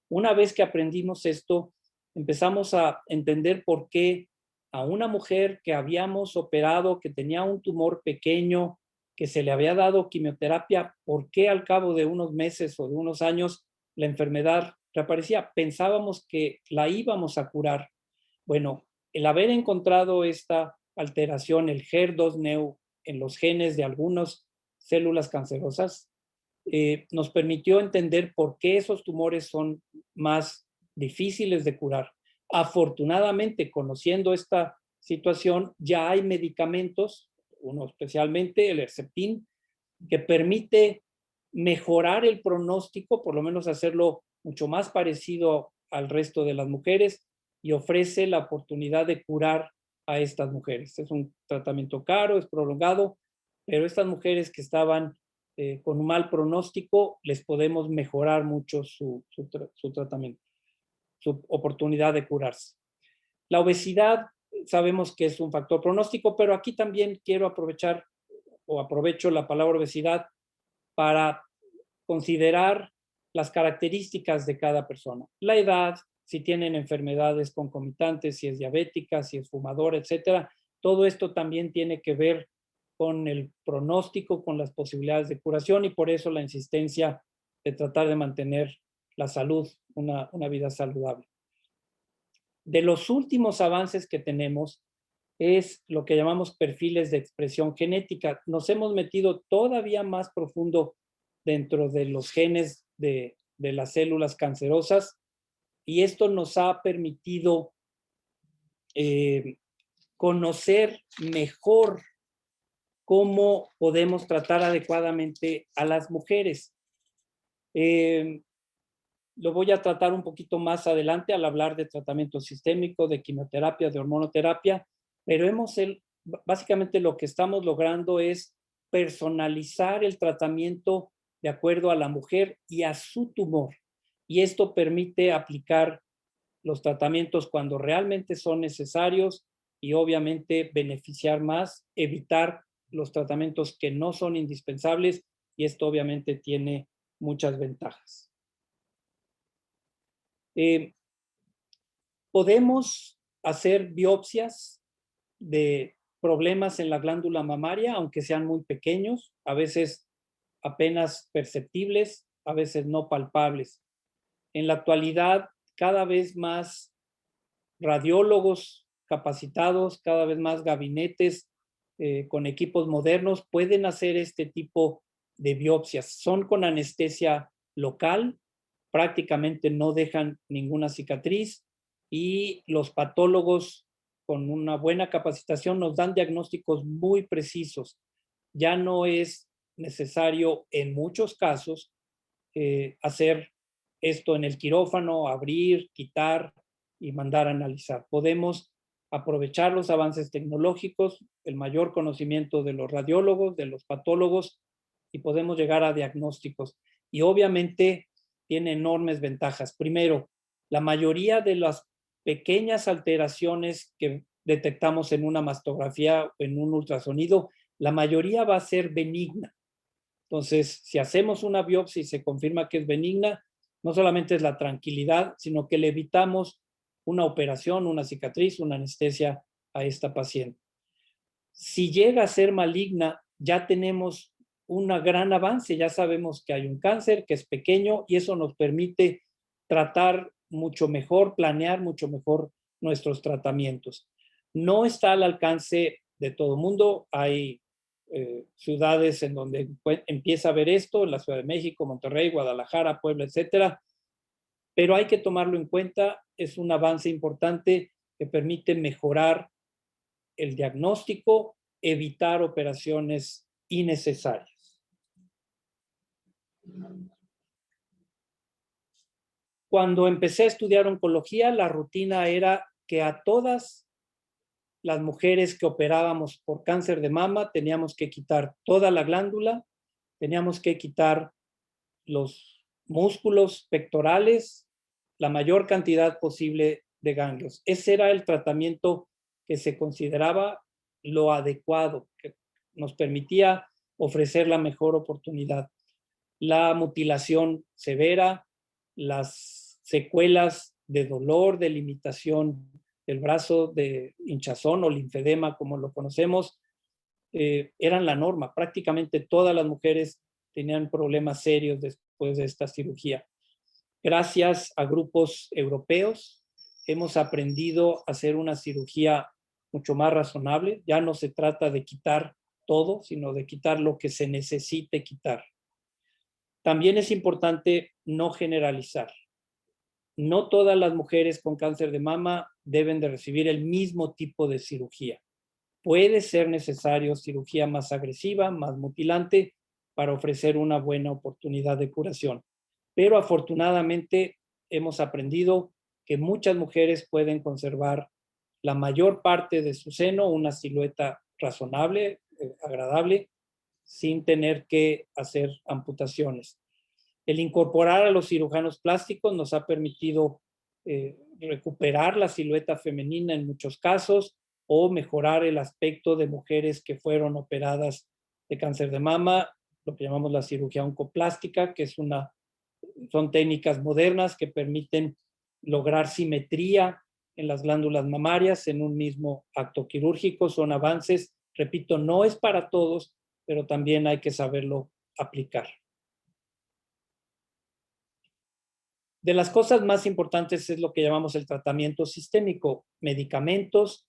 Una vez que aprendimos esto, empezamos a entender por qué a una mujer que habíamos operado, que tenía un tumor pequeño, que se le había dado quimioterapia, ¿por qué al cabo de unos meses o de unos años la enfermedad reaparecía? Pensábamos que la íbamos a curar. Bueno, el haber encontrado esta alteración, el HER2-Neu, en los genes de algunas células cancerosas, nos permitió entender por qué esos tumores son más difíciles de curar. Afortunadamente, conociendo esta situación, ya hay medicamentos, uno especialmente el Herceptin, que permite mejorar el pronóstico, por lo menos hacerlo mucho más parecido al resto de las mujeres, y ofrece la oportunidad de curar a estas mujeres. Es un tratamiento caro, es prolongado, pero estas mujeres que estaban con un mal pronóstico, les podemos mejorar mucho su tratamiento, su oportunidad de curarse. La obesidad sabemos que es un factor pronóstico, pero aquí también quiero aprovechar o aprovecho la palabra obesidad para considerar las características de cada persona. La edad, si tienen enfermedades concomitantes, si es diabética, si es fumadora, etcétera. Todo esto también tiene que ver con el pronóstico, con las posibilidades de curación y por eso la insistencia de tratar de mantener la salud, una vida saludable. De los últimos avances que tenemos es lo que llamamos perfiles de expresión genética. Nos hemos metido todavía más profundo dentro de los genes de las células cancerosas y esto nos ha permitido conocer mejor cómo podemos tratar adecuadamente a las mujeres. Lo voy a tratar un poquito más adelante al hablar de tratamiento sistémico, de quimioterapia, de hormonoterapia, pero básicamente lo que estamos logrando es personalizar el tratamiento de acuerdo a la mujer y a su tumor. Y esto permite aplicar los tratamientos cuando realmente son necesarios y obviamente beneficiar más, evitar los tratamientos que no son indispensables y esto obviamente tiene muchas ventajas. Podemos hacer biopsias de problemas en la glándula mamaria, aunque sean muy pequeños, a veces apenas perceptibles, a veces no palpables. En la actualidad, cada vez más radiólogos capacitados, cada vez más gabinetes con equipos modernos pueden hacer este tipo de biopsias. Son con anestesia local, prácticamente no dejan ninguna cicatriz y los patólogos con una buena capacitación nos dan diagnósticos muy precisos. Ya no es necesario en muchos casos hacer esto en el quirófano, abrir, quitar y mandar a analizar. Podemos aprovechar los avances tecnológicos, el mayor conocimiento de los radiólogos, de los patólogos y podemos llegar a diagnósticos. Y obviamente tiene enormes ventajas. Primero, la mayoría de las pequeñas alteraciones que detectamos en una mastografía o en un ultrasonido, la mayoría va a ser benigna. Entonces, si hacemos una biopsia y se confirma que es benigna, no solamente es la tranquilidad, sino que le evitamos una operación, una cicatriz, una anestesia a esta paciente. Si llega a ser maligna, ya tenemos un gran avance, ya sabemos que hay un cáncer, que es pequeño y eso nos permite tratar mucho mejor, planear mucho mejor nuestros tratamientos. No está al alcance de todo el mundo, hay ciudades en donde empieza a ver esto, la Ciudad de México, Monterrey, Guadalajara, Puebla, etcétera, pero hay que tomarlo en cuenta, es un avance importante que permite mejorar el diagnóstico, evitar operaciones innecesarias. Cuando empecé a estudiar oncología, la rutina era que a todas las mujeres que operábamos por cáncer de mama teníamos que quitar toda la glándula, teníamos que quitar los músculos pectorales, la mayor cantidad posible de ganglios. Ese era el tratamiento que se consideraba lo adecuado, que nos permitía ofrecer la mejor oportunidad. La mutilación severa, las secuelas de dolor, de limitación del brazo, de hinchazón o linfedema, como lo conocemos, eran la norma. Prácticamente todas las mujeres tenían problemas serios después de esta cirugía. Gracias a grupos europeos, hemos aprendido a hacer una cirugía mucho más razonable. Ya no se trata de quitar todo, sino de quitar lo que se necesite quitar. También es importante no generalizar. No todas las mujeres con cáncer de mama deben de recibir el mismo tipo de cirugía. Puede ser necesario cirugía más agresiva, más mutilante, para ofrecer una buena oportunidad de curación. Pero afortunadamente hemos aprendido que muchas mujeres pueden conservar la mayor parte de su seno, una silueta razonable, agradable, sin tener que hacer amputaciones. El incorporar a los cirujanos plásticos nos ha permitido recuperar la silueta femenina en muchos casos o mejorar el aspecto de mujeres que fueron operadas de cáncer de mama, lo que llamamos la cirugía oncoplástica, que son técnicas modernas que permiten lograr simetría en las glándulas mamarias en un mismo acto quirúrgico. Son avances, repito, no es para todos, pero también hay que saberlo aplicar. De las cosas más importantes es lo que llamamos el tratamiento sistémico, medicamentos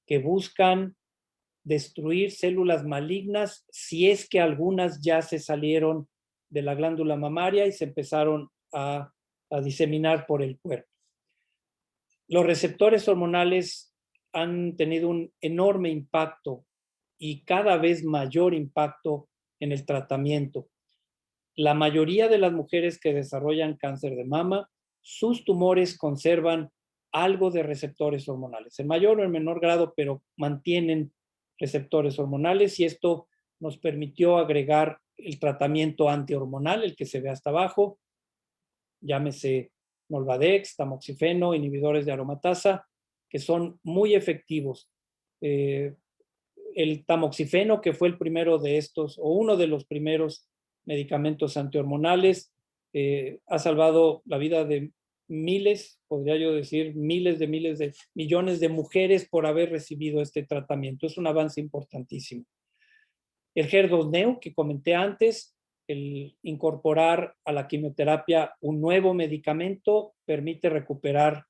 que buscan destruir células malignas si es que algunas ya se salieron de la glándula mamaria y se empezaron a diseminar por el cuerpo. Los receptores hormonales han tenido un enorme impacto y cada vez mayor impacto en el tratamiento. La mayoría de las mujeres que desarrollan cáncer de mama, sus tumores conservan algo de receptores hormonales, en mayor o en menor grado, pero mantienen receptores hormonales, y esto nos permitió agregar el tratamiento antihormonal, el que se ve hasta abajo, llámese Nolvadex, tamoxifeno, inhibidores de aromatasa, que son muy efectivos. El tamoxifeno, que fue el primero de estos, o uno de los primeros medicamentos antihormonales, ha salvado la vida de miles, podría yo decir, miles de millones de mujeres por haber recibido este tratamiento. Es un avance importantísimo. El HER2-Neo, que comenté antes, el incorporar a la quimioterapia un nuevo medicamento permite recuperar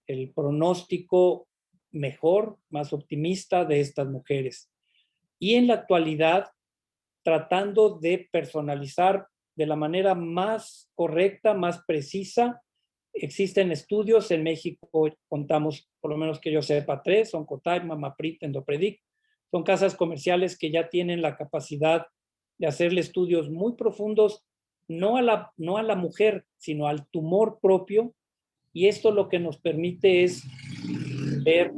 el pronóstico mejor, más optimista de estas mujeres. Y en la actualidad, tratando de personalizar de la manera más correcta, más precisa. Existen estudios, en México contamos, por lo menos que yo sepa, 3, Oncotype, Mamaprit, Endopredict. Son casas comerciales que ya tienen la capacidad de hacerle estudios muy profundos, no a la mujer, sino al tumor propio. Y esto lo que nos permite es ver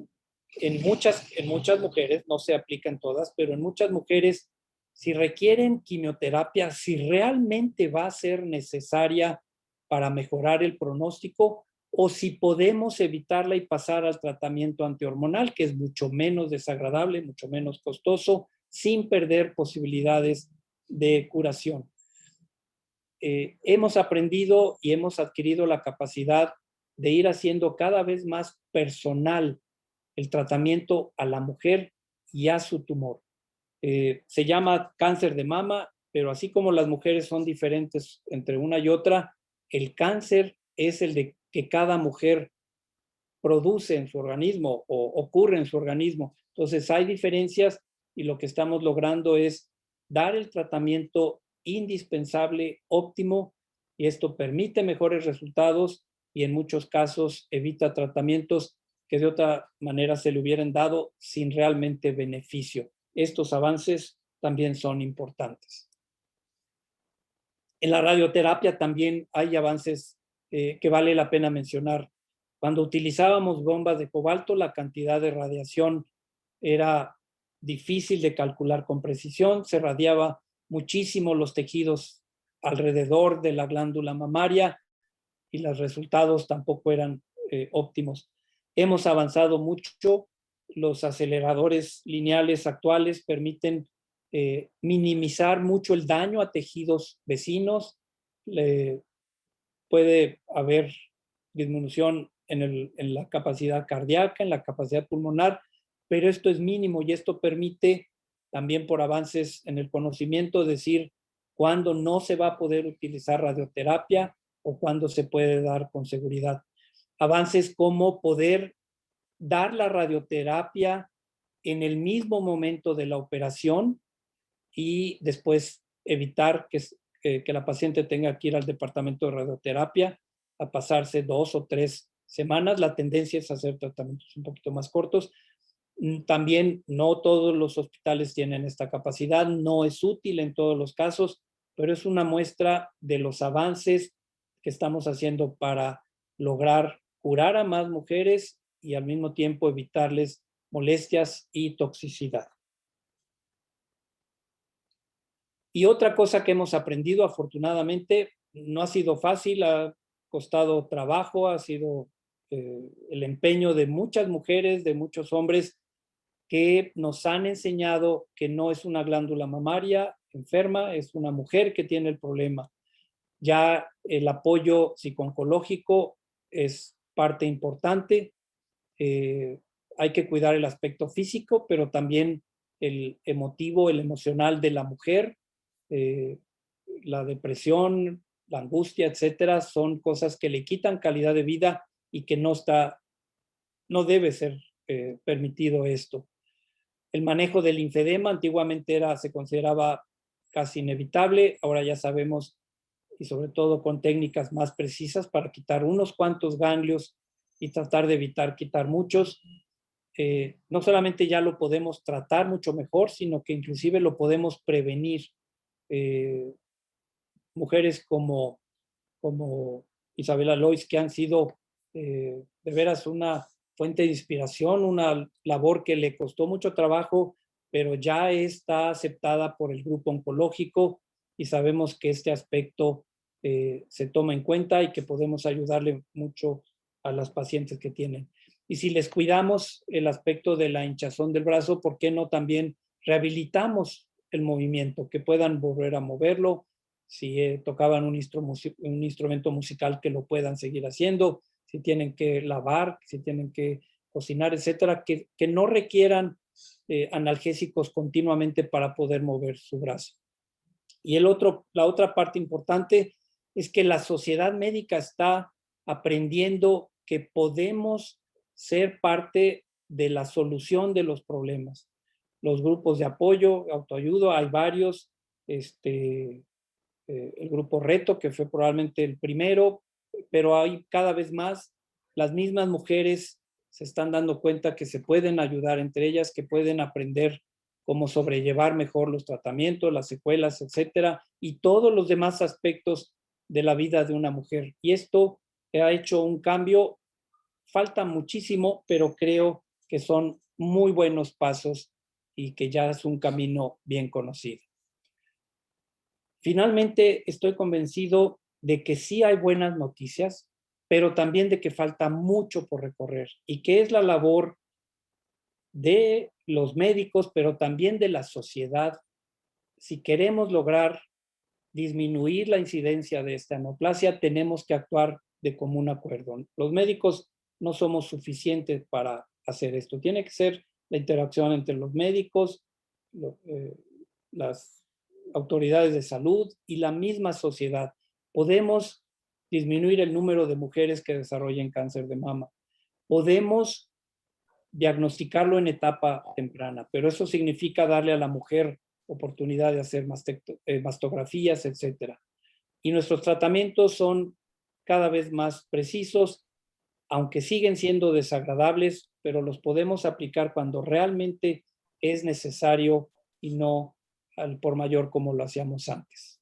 en muchas mujeres, no se aplica en todas, pero en muchas mujeres, si requieren quimioterapia, si realmente va a ser necesaria para mejorar el pronóstico, o si podemos evitarla y pasar al tratamiento antihormonal, que es mucho menos desagradable, mucho menos costoso, sin perder posibilidades de curación. Hemos aprendido y hemos adquirido la capacidad de ir haciendo cada vez más personal el tratamiento a la mujer y a su tumor. Se llama cáncer de mama, pero así como las mujeres son diferentes entre una y otra, el cáncer es el de que cada mujer produce en su organismo o ocurre en su organismo. Entonces hay diferencias y lo que estamos logrando es dar el tratamiento indispensable, óptimo, y esto permite mejores resultados y en muchos casos evita tratamientos que de otra manera se le hubieran dado sin realmente beneficio. Estos avances también son importantes. En la radioterapia también hay avances que vale la pena mencionar. Cuando utilizábamos bombas de cobalto, la cantidad de radiación era difícil de calcular con precisión, se radiaba muchísimo los tejidos alrededor de la glándula mamaria y los resultados tampoco eran óptimos. Hemos avanzado mucho, los aceleradores lineales actuales permiten minimizar mucho el daño a tejidos vecinos, puede haber disminución en la capacidad cardíaca, en la capacidad pulmonar, pero esto es mínimo y esto permite también por avances en el conocimiento decir cuándo no se va a poder utilizar radioterapia o cuándo se puede dar con seguridad. Avances como poder dar la radioterapia en el mismo momento de la operación y después evitar que la paciente tenga que ir al departamento de radioterapia a pasarse 2 o 3 semanas. La tendencia es hacer tratamientos un poquito más cortos. También no todos los hospitales tienen esta capacidad, no es útil en todos los casos, pero es una muestra de los avances que estamos haciendo para lograr curar a más mujeres y al mismo tiempo evitarles molestias y toxicidad. Y otra cosa que hemos aprendido, afortunadamente, no ha sido fácil, ha costado trabajo, ha sido el empeño de muchas mujeres, de muchos hombres que nos han enseñado que no es una glándula mamaria enferma, es una mujer que tiene el problema. Ya el apoyo psico-oncológico es parte importante. Hay que cuidar el aspecto físico, pero también el emotivo, el emocional de la mujer. La depresión, la angustia, etcétera, son cosas que le quitan calidad de vida y que no debe ser permitido esto. El manejo del linfedema antiguamente se consideraba casi inevitable, ahora ya sabemos, y sobre todo con técnicas más precisas para quitar unos cuantos ganglios y tratar de evitar quitar muchos. No solamente ya lo podemos tratar mucho mejor, sino que inclusive lo podemos prevenir. Mujeres como Isabela Lois, que han sido de veras una fuente de inspiración, una labor que le costó mucho trabajo, pero ya está aceptada por el grupo oncológico y sabemos que este aspecto se toma en cuenta y que podemos ayudarle mucho a las pacientes que tienen. Y si les cuidamos el aspecto de la hinchazón del brazo, ¿por qué no también rehabilitamos el movimiento? Que puedan volver a moverlo, si tocaban un instrumento musical que lo puedan seguir haciendo, si tienen que lavar, si tienen que cocinar, etcétera, que no requieran analgésicos continuamente para poder mover su brazo. Y la otra parte importante es que la sociedad médica está aprendiendo que podemos ser parte de la solución de los problemas. Los grupos de apoyo, autoayuda, hay varios, el grupo Reto, que fue probablemente el primero, pero hay cada vez más. Las mismas mujeres se están dando cuenta que se pueden ayudar entre ellas, que pueden aprender cómo sobrellevar mejor los tratamientos, las secuelas, etcétera, y todos los demás aspectos de la vida de una mujer. Y esto ha hecho un cambio. Falta muchísimo, pero creo que son muy buenos pasos y que ya es un camino bien conocido. Finalmente, estoy convencido de que sí hay buenas noticias, pero también de que falta mucho por recorrer y que es la labor de los médicos, pero también de la sociedad. Si queremos lograr disminuir la incidencia de esta neoplasia, tenemos que actuar de común acuerdo. Los médicos no somos suficientes para hacer esto. Tiene que ser la interacción entre los médicos, las autoridades de salud y la misma sociedad. Podemos disminuir el número de mujeres que desarrollen cáncer de mama. Podemos diagnosticarlo en etapa temprana, pero eso significa darle a la mujer oportunidad de hacer mastografías, etcétera. Y nuestros tratamientos son cada vez más precisos aunque siguen siendo desagradables, pero los podemos aplicar cuando realmente es necesario y no al por mayor como lo hacíamos antes.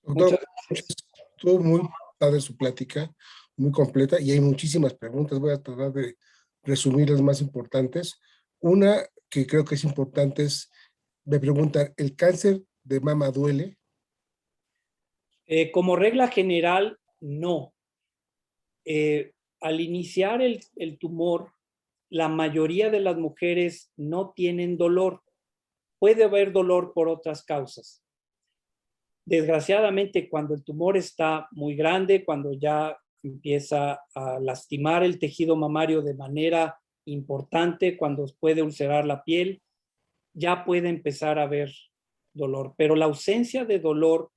Doctor, Muchas gracias. estuvo muy padre su plática, muy completa, y hay muchísimas preguntas. Voy a tratar de resumir las más importantes. Una que creo que es importante es, me preguntan, ¿el cáncer de mama duele? Como regla general, no. Al iniciar el tumor, la mayoría de las mujeres no tienen dolor. Puede haber dolor por otras causas. Desgraciadamente, cuando el tumor está muy grande, cuando ya empieza a lastimar el tejido mamario de manera importante, cuando puede ulcerar la piel, ya puede empezar a haber dolor. Pero la ausencia de dolor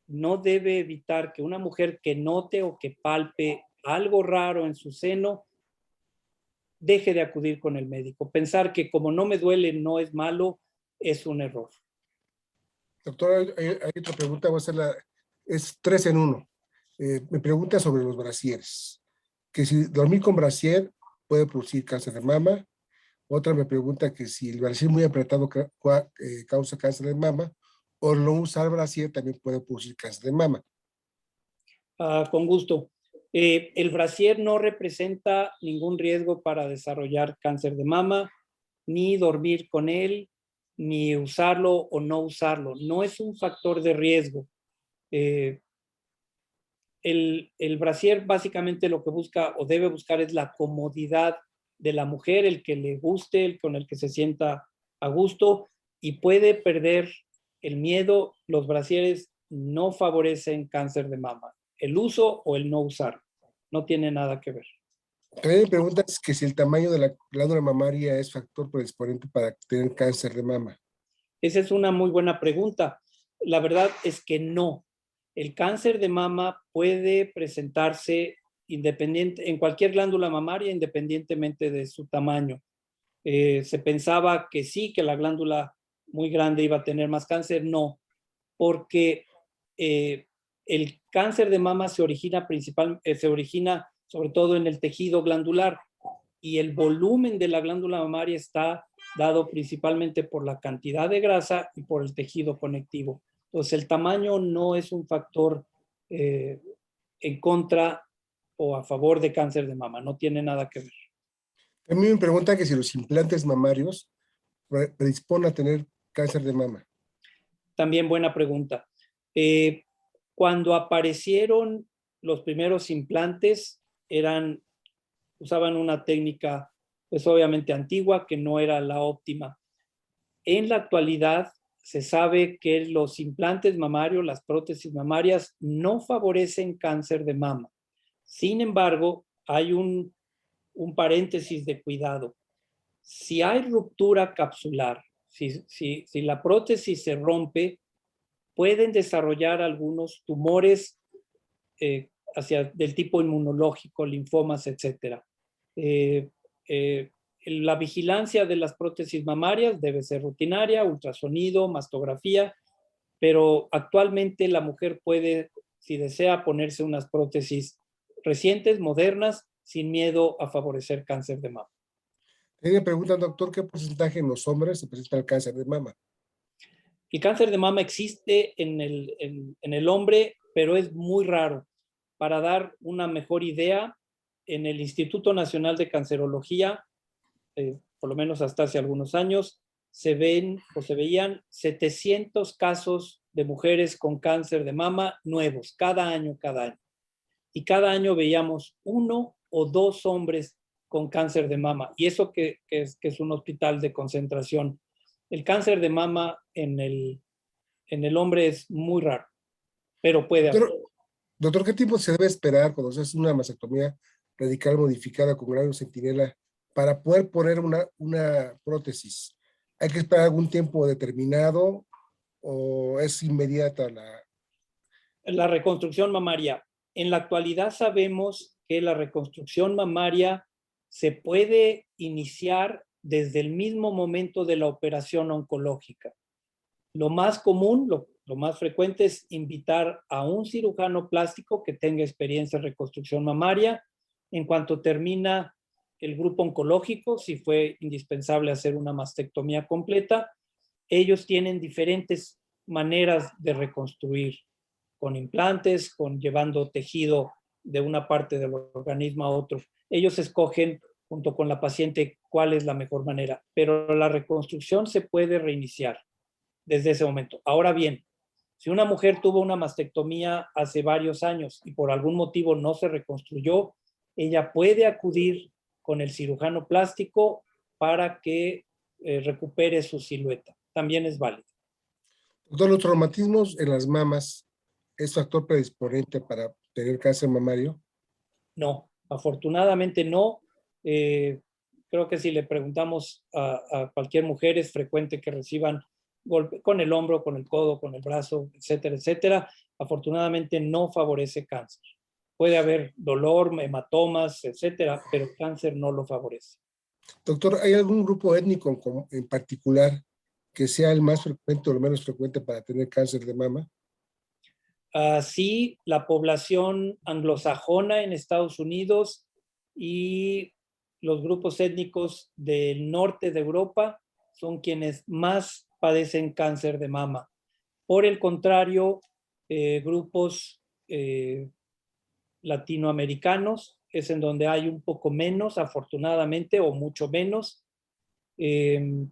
no debe evitar que una mujer que note o que palpe algo raro en su seno deje de acudir con el médico. Pensar que como no me duele no es malo es un error. Doctora, hay otra pregunta, voy a hacerla, es 3 en 1. Me pregunta sobre los brasieres, que si dormir con brasier puede producir cáncer de mama. Otra me pregunta que si el brasier muy apretado causa cáncer de mama, o no usar brasier también puede producir cáncer de mama. Con gusto. El brasier no representa ningún riesgo para desarrollar cáncer de mama, ni dormir con él, ni usarlo o no usarlo. No es un factor de riesgo. El brasier básicamente lo que busca o debe buscar es la comodidad de la mujer, el que le guste, el con el que se sienta a gusto, y puede perder el miedo. Los brasieres no favorecen cáncer de mama. El uso o el no usar no tiene nada que ver. También me preguntas que si el tamaño de la glándula mamaria es factor predisponente para tener cáncer de mama. Esa es una muy buena pregunta. La verdad es que no. El cáncer de mama puede presentarse en cualquier glándula mamaria, independientemente de su tamaño. Se pensaba que sí, que la glándula muy grande iba a tener más cáncer. No, porque el cáncer de mama se origina sobre todo en el tejido glandular, y el volumen de la glándula mamaria está dado principalmente por la cantidad de grasa y por el tejido conectivo. Entonces, el tamaño no es un factor en contra o a favor de cáncer de mama, no tiene nada que ver. También me pregunta que si los implantes mamarios predisponen a tener cáncer de mama. También buena pregunta. Cuando aparecieron los primeros implantes, usaban una técnica, pues obviamente antigua, que no era la óptima. En la actualidad, se sabe que los implantes mamarios, las prótesis mamarias, no favorecen cáncer de mama. Sin embargo, hay un paréntesis de cuidado. Si hay ruptura capsular, si la prótesis se rompe, pueden desarrollar algunos tumores del tipo inmunológico, linfomas, etc. La vigilancia de las prótesis mamarias debe ser rutinaria, ultrasonido, mastografía, pero actualmente la mujer puede, si desea, ponerse unas prótesis recientes, modernas, sin miedo a favorecer cáncer de mama. Me preguntan, doctor, ¿qué porcentaje en los hombres se presenta el cáncer de mama? El cáncer de mama existe en el hombre, pero es muy raro. Para dar una mejor idea, en el Instituto Nacional de Cancerología, por lo menos hasta hace algunos años, se veían 700 casos de mujeres con cáncer de mama nuevos, cada año. Y cada año veíamos 1 o 2 hombres con cáncer de mama. Y eso que es un hospital de concentración. El cáncer de mama en el hombre es muy raro, pero puede haber. Doctor, ¿qué tiempo se debe esperar cuando se hace una mastectomía radical modificada con grano centinela para poder poner una prótesis? ¿Hay que esperar algún tiempo determinado o es inmediata La reconstrucción mamaria. En la actualidad sabemos que la reconstrucción mamaria se puede iniciar desde el mismo momento de la operación oncológica. Lo más común, lo más frecuente es invitar a un cirujano plástico que tenga experiencia en reconstrucción mamaria. En cuanto termina el grupo oncológico, si fue indispensable hacer una mastectomía completa, ellos tienen diferentes maneras de reconstruir, con implantes, con llevando tejido de una parte del organismo a otro. Ellos escogen junto con la paciente cuál es la mejor manera, pero la reconstrucción se puede reiniciar desde ese momento. Ahora bien, si una mujer tuvo una mastectomía hace varios años y por algún motivo no se reconstruyó, ella puede acudir con el cirujano plástico para que recupere su silueta. También es válido. Doctor, los traumatismos en las mamas es factor predisponente para tener cáncer mamario. No, afortunadamente no. Creo que si le preguntamos a cualquier mujer, es frecuente que reciban golpe con el hombro, con el codo, con el brazo, etcétera, etcétera. Afortunadamente no favorece cáncer. Puede haber dolor, hematomas, etcétera, pero cáncer no lo favorece. Doctor, ¿hay algún grupo étnico en particular que sea el más frecuente o el menos frecuente para tener cáncer de mama? Sí, la población anglosajona en Estados Unidos y los grupos étnicos del norte de Europa son quienes más padecen cáncer de mama. Por el contrario, grupos latinoamericanos es en donde hay un poco menos, afortunadamente, o mucho menos. El,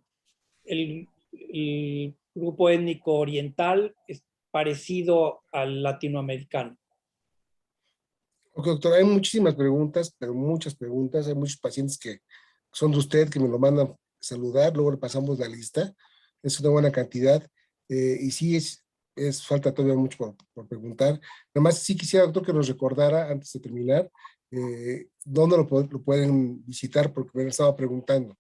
el grupo étnico oriental es parecido al latinoamericano. Ok, doctor, hay muchísimas preguntas, pero muchas preguntas. Hay muchos pacientes que son de usted, que me lo mandan saludar, luego le pasamos la lista. Es una buena cantidad. Y sí, es falta todavía mucho por preguntar. Nada más sí quisiera, doctor, que nos recordara, antes de terminar, dónde lo pueden visitar, porque me han estado preguntando.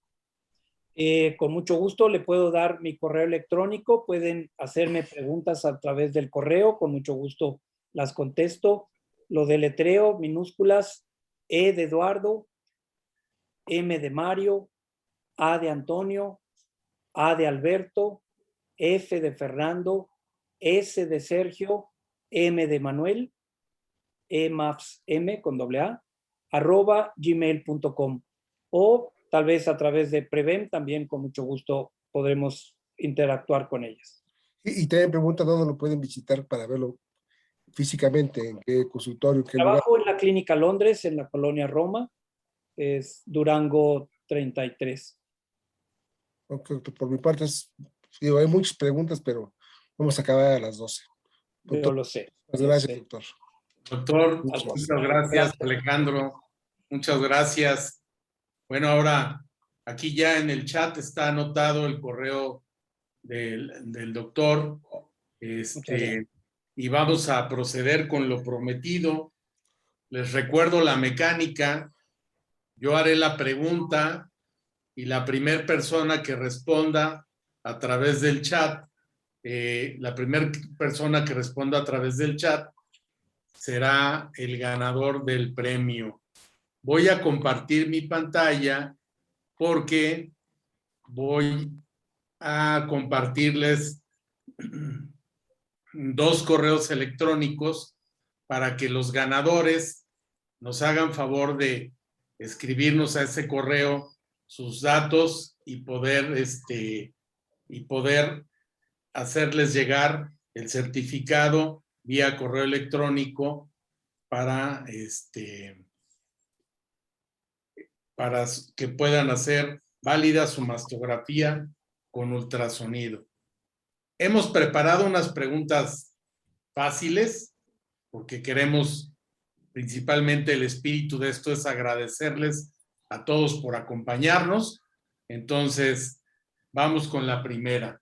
Con mucho gusto le puedo dar mi correo electrónico, pueden hacerme preguntas a través del correo, con mucho gusto las contesto. Lo deletreo, minúsculas, E de Eduardo, M de Mario, A de Antonio, A de Alberto, F de Fernando, S de Sergio, M de Manuel, M con doble A, @gmail.com, o tal vez a través de Prevem, también con mucho gusto podremos interactuar con ellas. Y también pregunta dónde lo pueden visitar para verlo físicamente, en qué consultorio, en qué lugar. Trabajo en la Clínica Londres, en la colonia Roma, es Durango 33. Ok, doctor, por mi parte, digo, hay muchas preguntas, pero vamos a acabar a las 12. Yo Doctor, lo sé. muchas Lo gracias, sé. doctor. Doctor, Muchas muchas gracias. gracias, Alejandro. Muchas gracias. Bueno, ahora aquí ya en el chat está anotado el correo del doctor. Y vamos a proceder con lo prometido. Les recuerdo la mecánica. Yo haré la pregunta y la primera persona que responda a través del chat, la primera persona que responda a través del chat será el ganador del premio. Voy a compartir mi pantalla porque voy a compartirles dos correos electrónicos para que los ganadores nos hagan favor de escribirnos a ese correo sus datos y poder hacerles llegar el certificado vía correo electrónico para que puedan hacer válida su mastografía con ultrasonido. Hemos preparado unas preguntas fáciles porque queremos, principalmente el espíritu de esto es agradecerles a todos por acompañarnos. Entonces, vamos con la primera.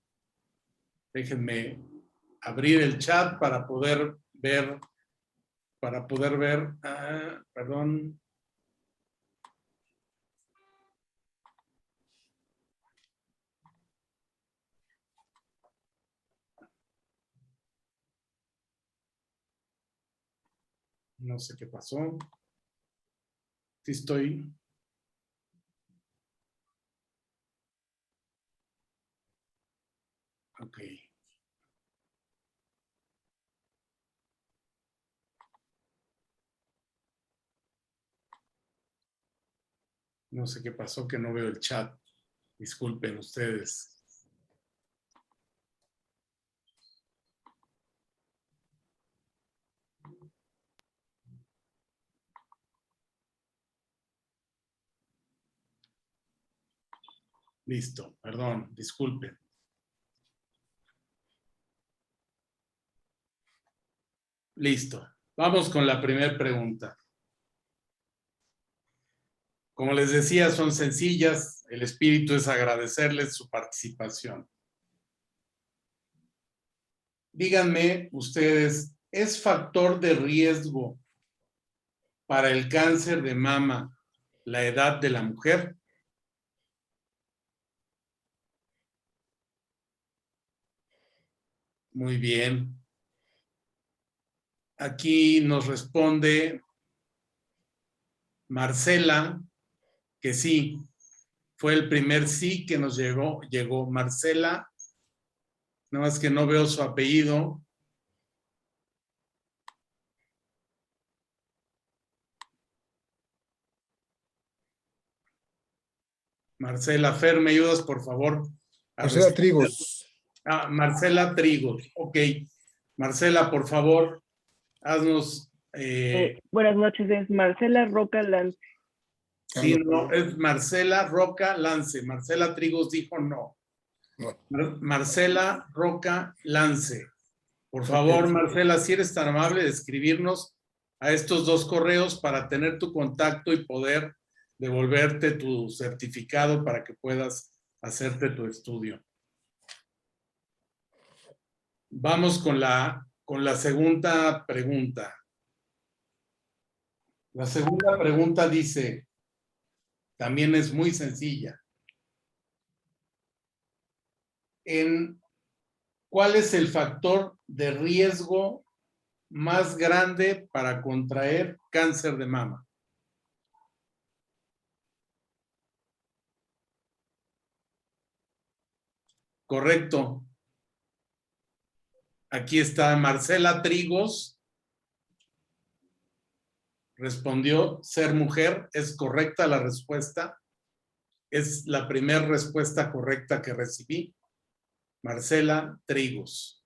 Déjenme abrir el chat para poder ver, perdón. No sé qué pasó. Sí estoy. Ok. No sé qué pasó, que no veo el chat. Disculpen ustedes. Listo, perdón, disculpen. Listo. Vamos con la primera pregunta. Como les decía, son sencillas. El espíritu es agradecerles su participación. Díganme ustedes, ¿es factor de riesgo para el cáncer de mama la edad de la mujer? Muy bien. Aquí nos responde Marcela, que sí, fue el primer sí que nos llegó Marcela, nada más que no veo su apellido. Marcela Fer, ¿me ayudas por favor? Marcela Trigos. Marcela Trigos, ok. Marcela, por favor, haznos... Buenas noches, es Marcela Roca Lance. Sí, no, es Marcela Roca Lance. Marcela Trigos dijo no. No. Marcela Roca Lance. Por favor, Marcela, si eres tan amable de escribirnos a estos dos correos para tener tu contacto y poder devolverte tu certificado para que puedas hacerte tu estudio. Vamos con la segunda pregunta. La segunda pregunta dice, también es muy sencilla. ¿Cuál es el factor de riesgo más grande para contraer cáncer de mama? Correcto. Aquí está Marcela Trigos. Respondió ser mujer. Es correcta la respuesta. Es la primera respuesta correcta que recibí. Marcela Trigos.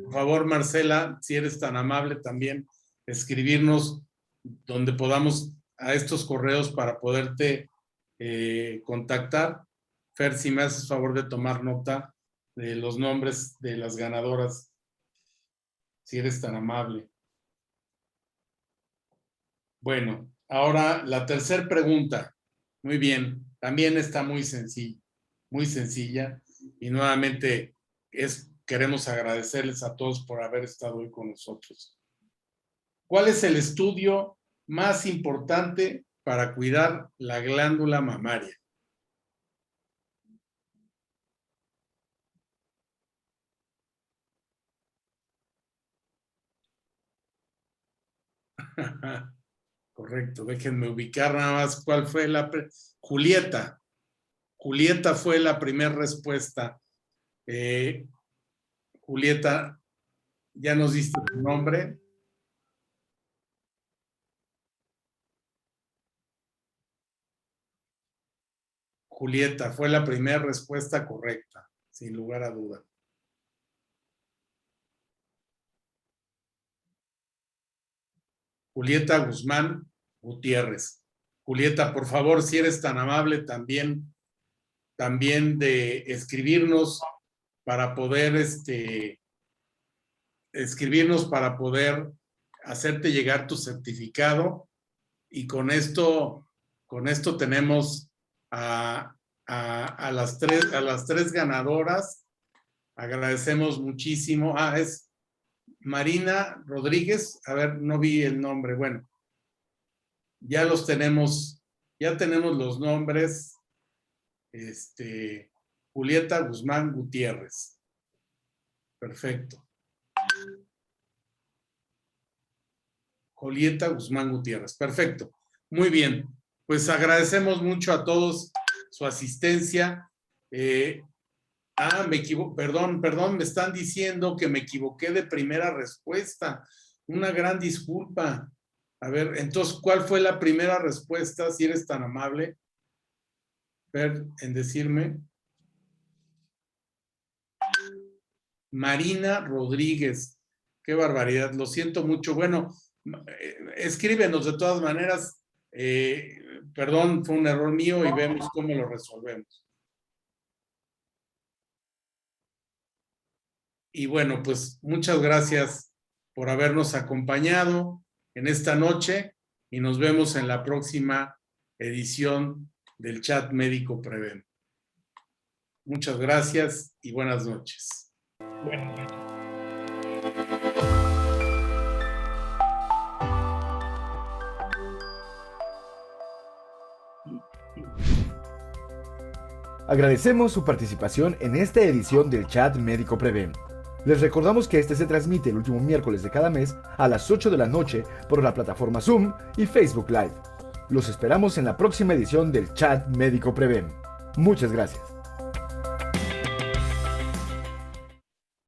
Por favor, Marcela, si eres tan amable también, escribirnos donde podamos a estos correos para poderte contactar. Fer, si me haces favor de tomar nota de los nombres de las ganadoras, si eres tan amable. Bueno, ahora la tercera pregunta. Muy bien, también está muy sencilla. Y nuevamente queremos agradecerles a todos por haber estado hoy con nosotros. ¿Cuál es el estudio más importante para cuidar la glándula mamaria? Correcto, déjenme ubicar nada más cuál fue Julieta. Julieta fue la primera respuesta. Julieta, ya nos diste tu nombre. Julieta, fue la primera respuesta correcta, sin lugar a duda. Julieta Guzmán Gutiérrez. Julieta, por favor, si eres tan amable también de escribirnos para poder hacerte llegar tu certificado, y con esto tenemos a las tres ganadoras. Agradecemos muchísimo. Es Marina Rodríguez. A ver, no vi el nombre. Bueno, ya los tenemos, ya tenemos los nombres. Julieta Guzmán Gutiérrez. Perfecto. Julieta Guzmán Gutiérrez. Perfecto. Muy bien. Pues agradecemos mucho a todos su asistencia. Me equivoco. Perdón, me están diciendo que me equivoqué de primera respuesta. Una gran disculpa. A ver, entonces, ¿cuál fue la primera respuesta? Si eres tan amable, Fer, en decirme. Marina Rodríguez. Qué barbaridad, lo siento mucho. Bueno, escríbenos de todas maneras. Perdón, fue un error mío y vemos cómo lo resolvemos. Y bueno, pues muchas gracias por habernos acompañado en esta noche y nos vemos en la próxima edición del Chat Médico Prevén. Muchas gracias y buenas noches. Buenas noches. Agradecemos su participación en esta edición del Chat Médico Prevén. Les recordamos que este se transmite el último miércoles de cada mes a las 8 de la noche por la plataforma Zoom y Facebook Live. Los esperamos en la próxima edición del Chat Médico Prevén. Muchas gracias.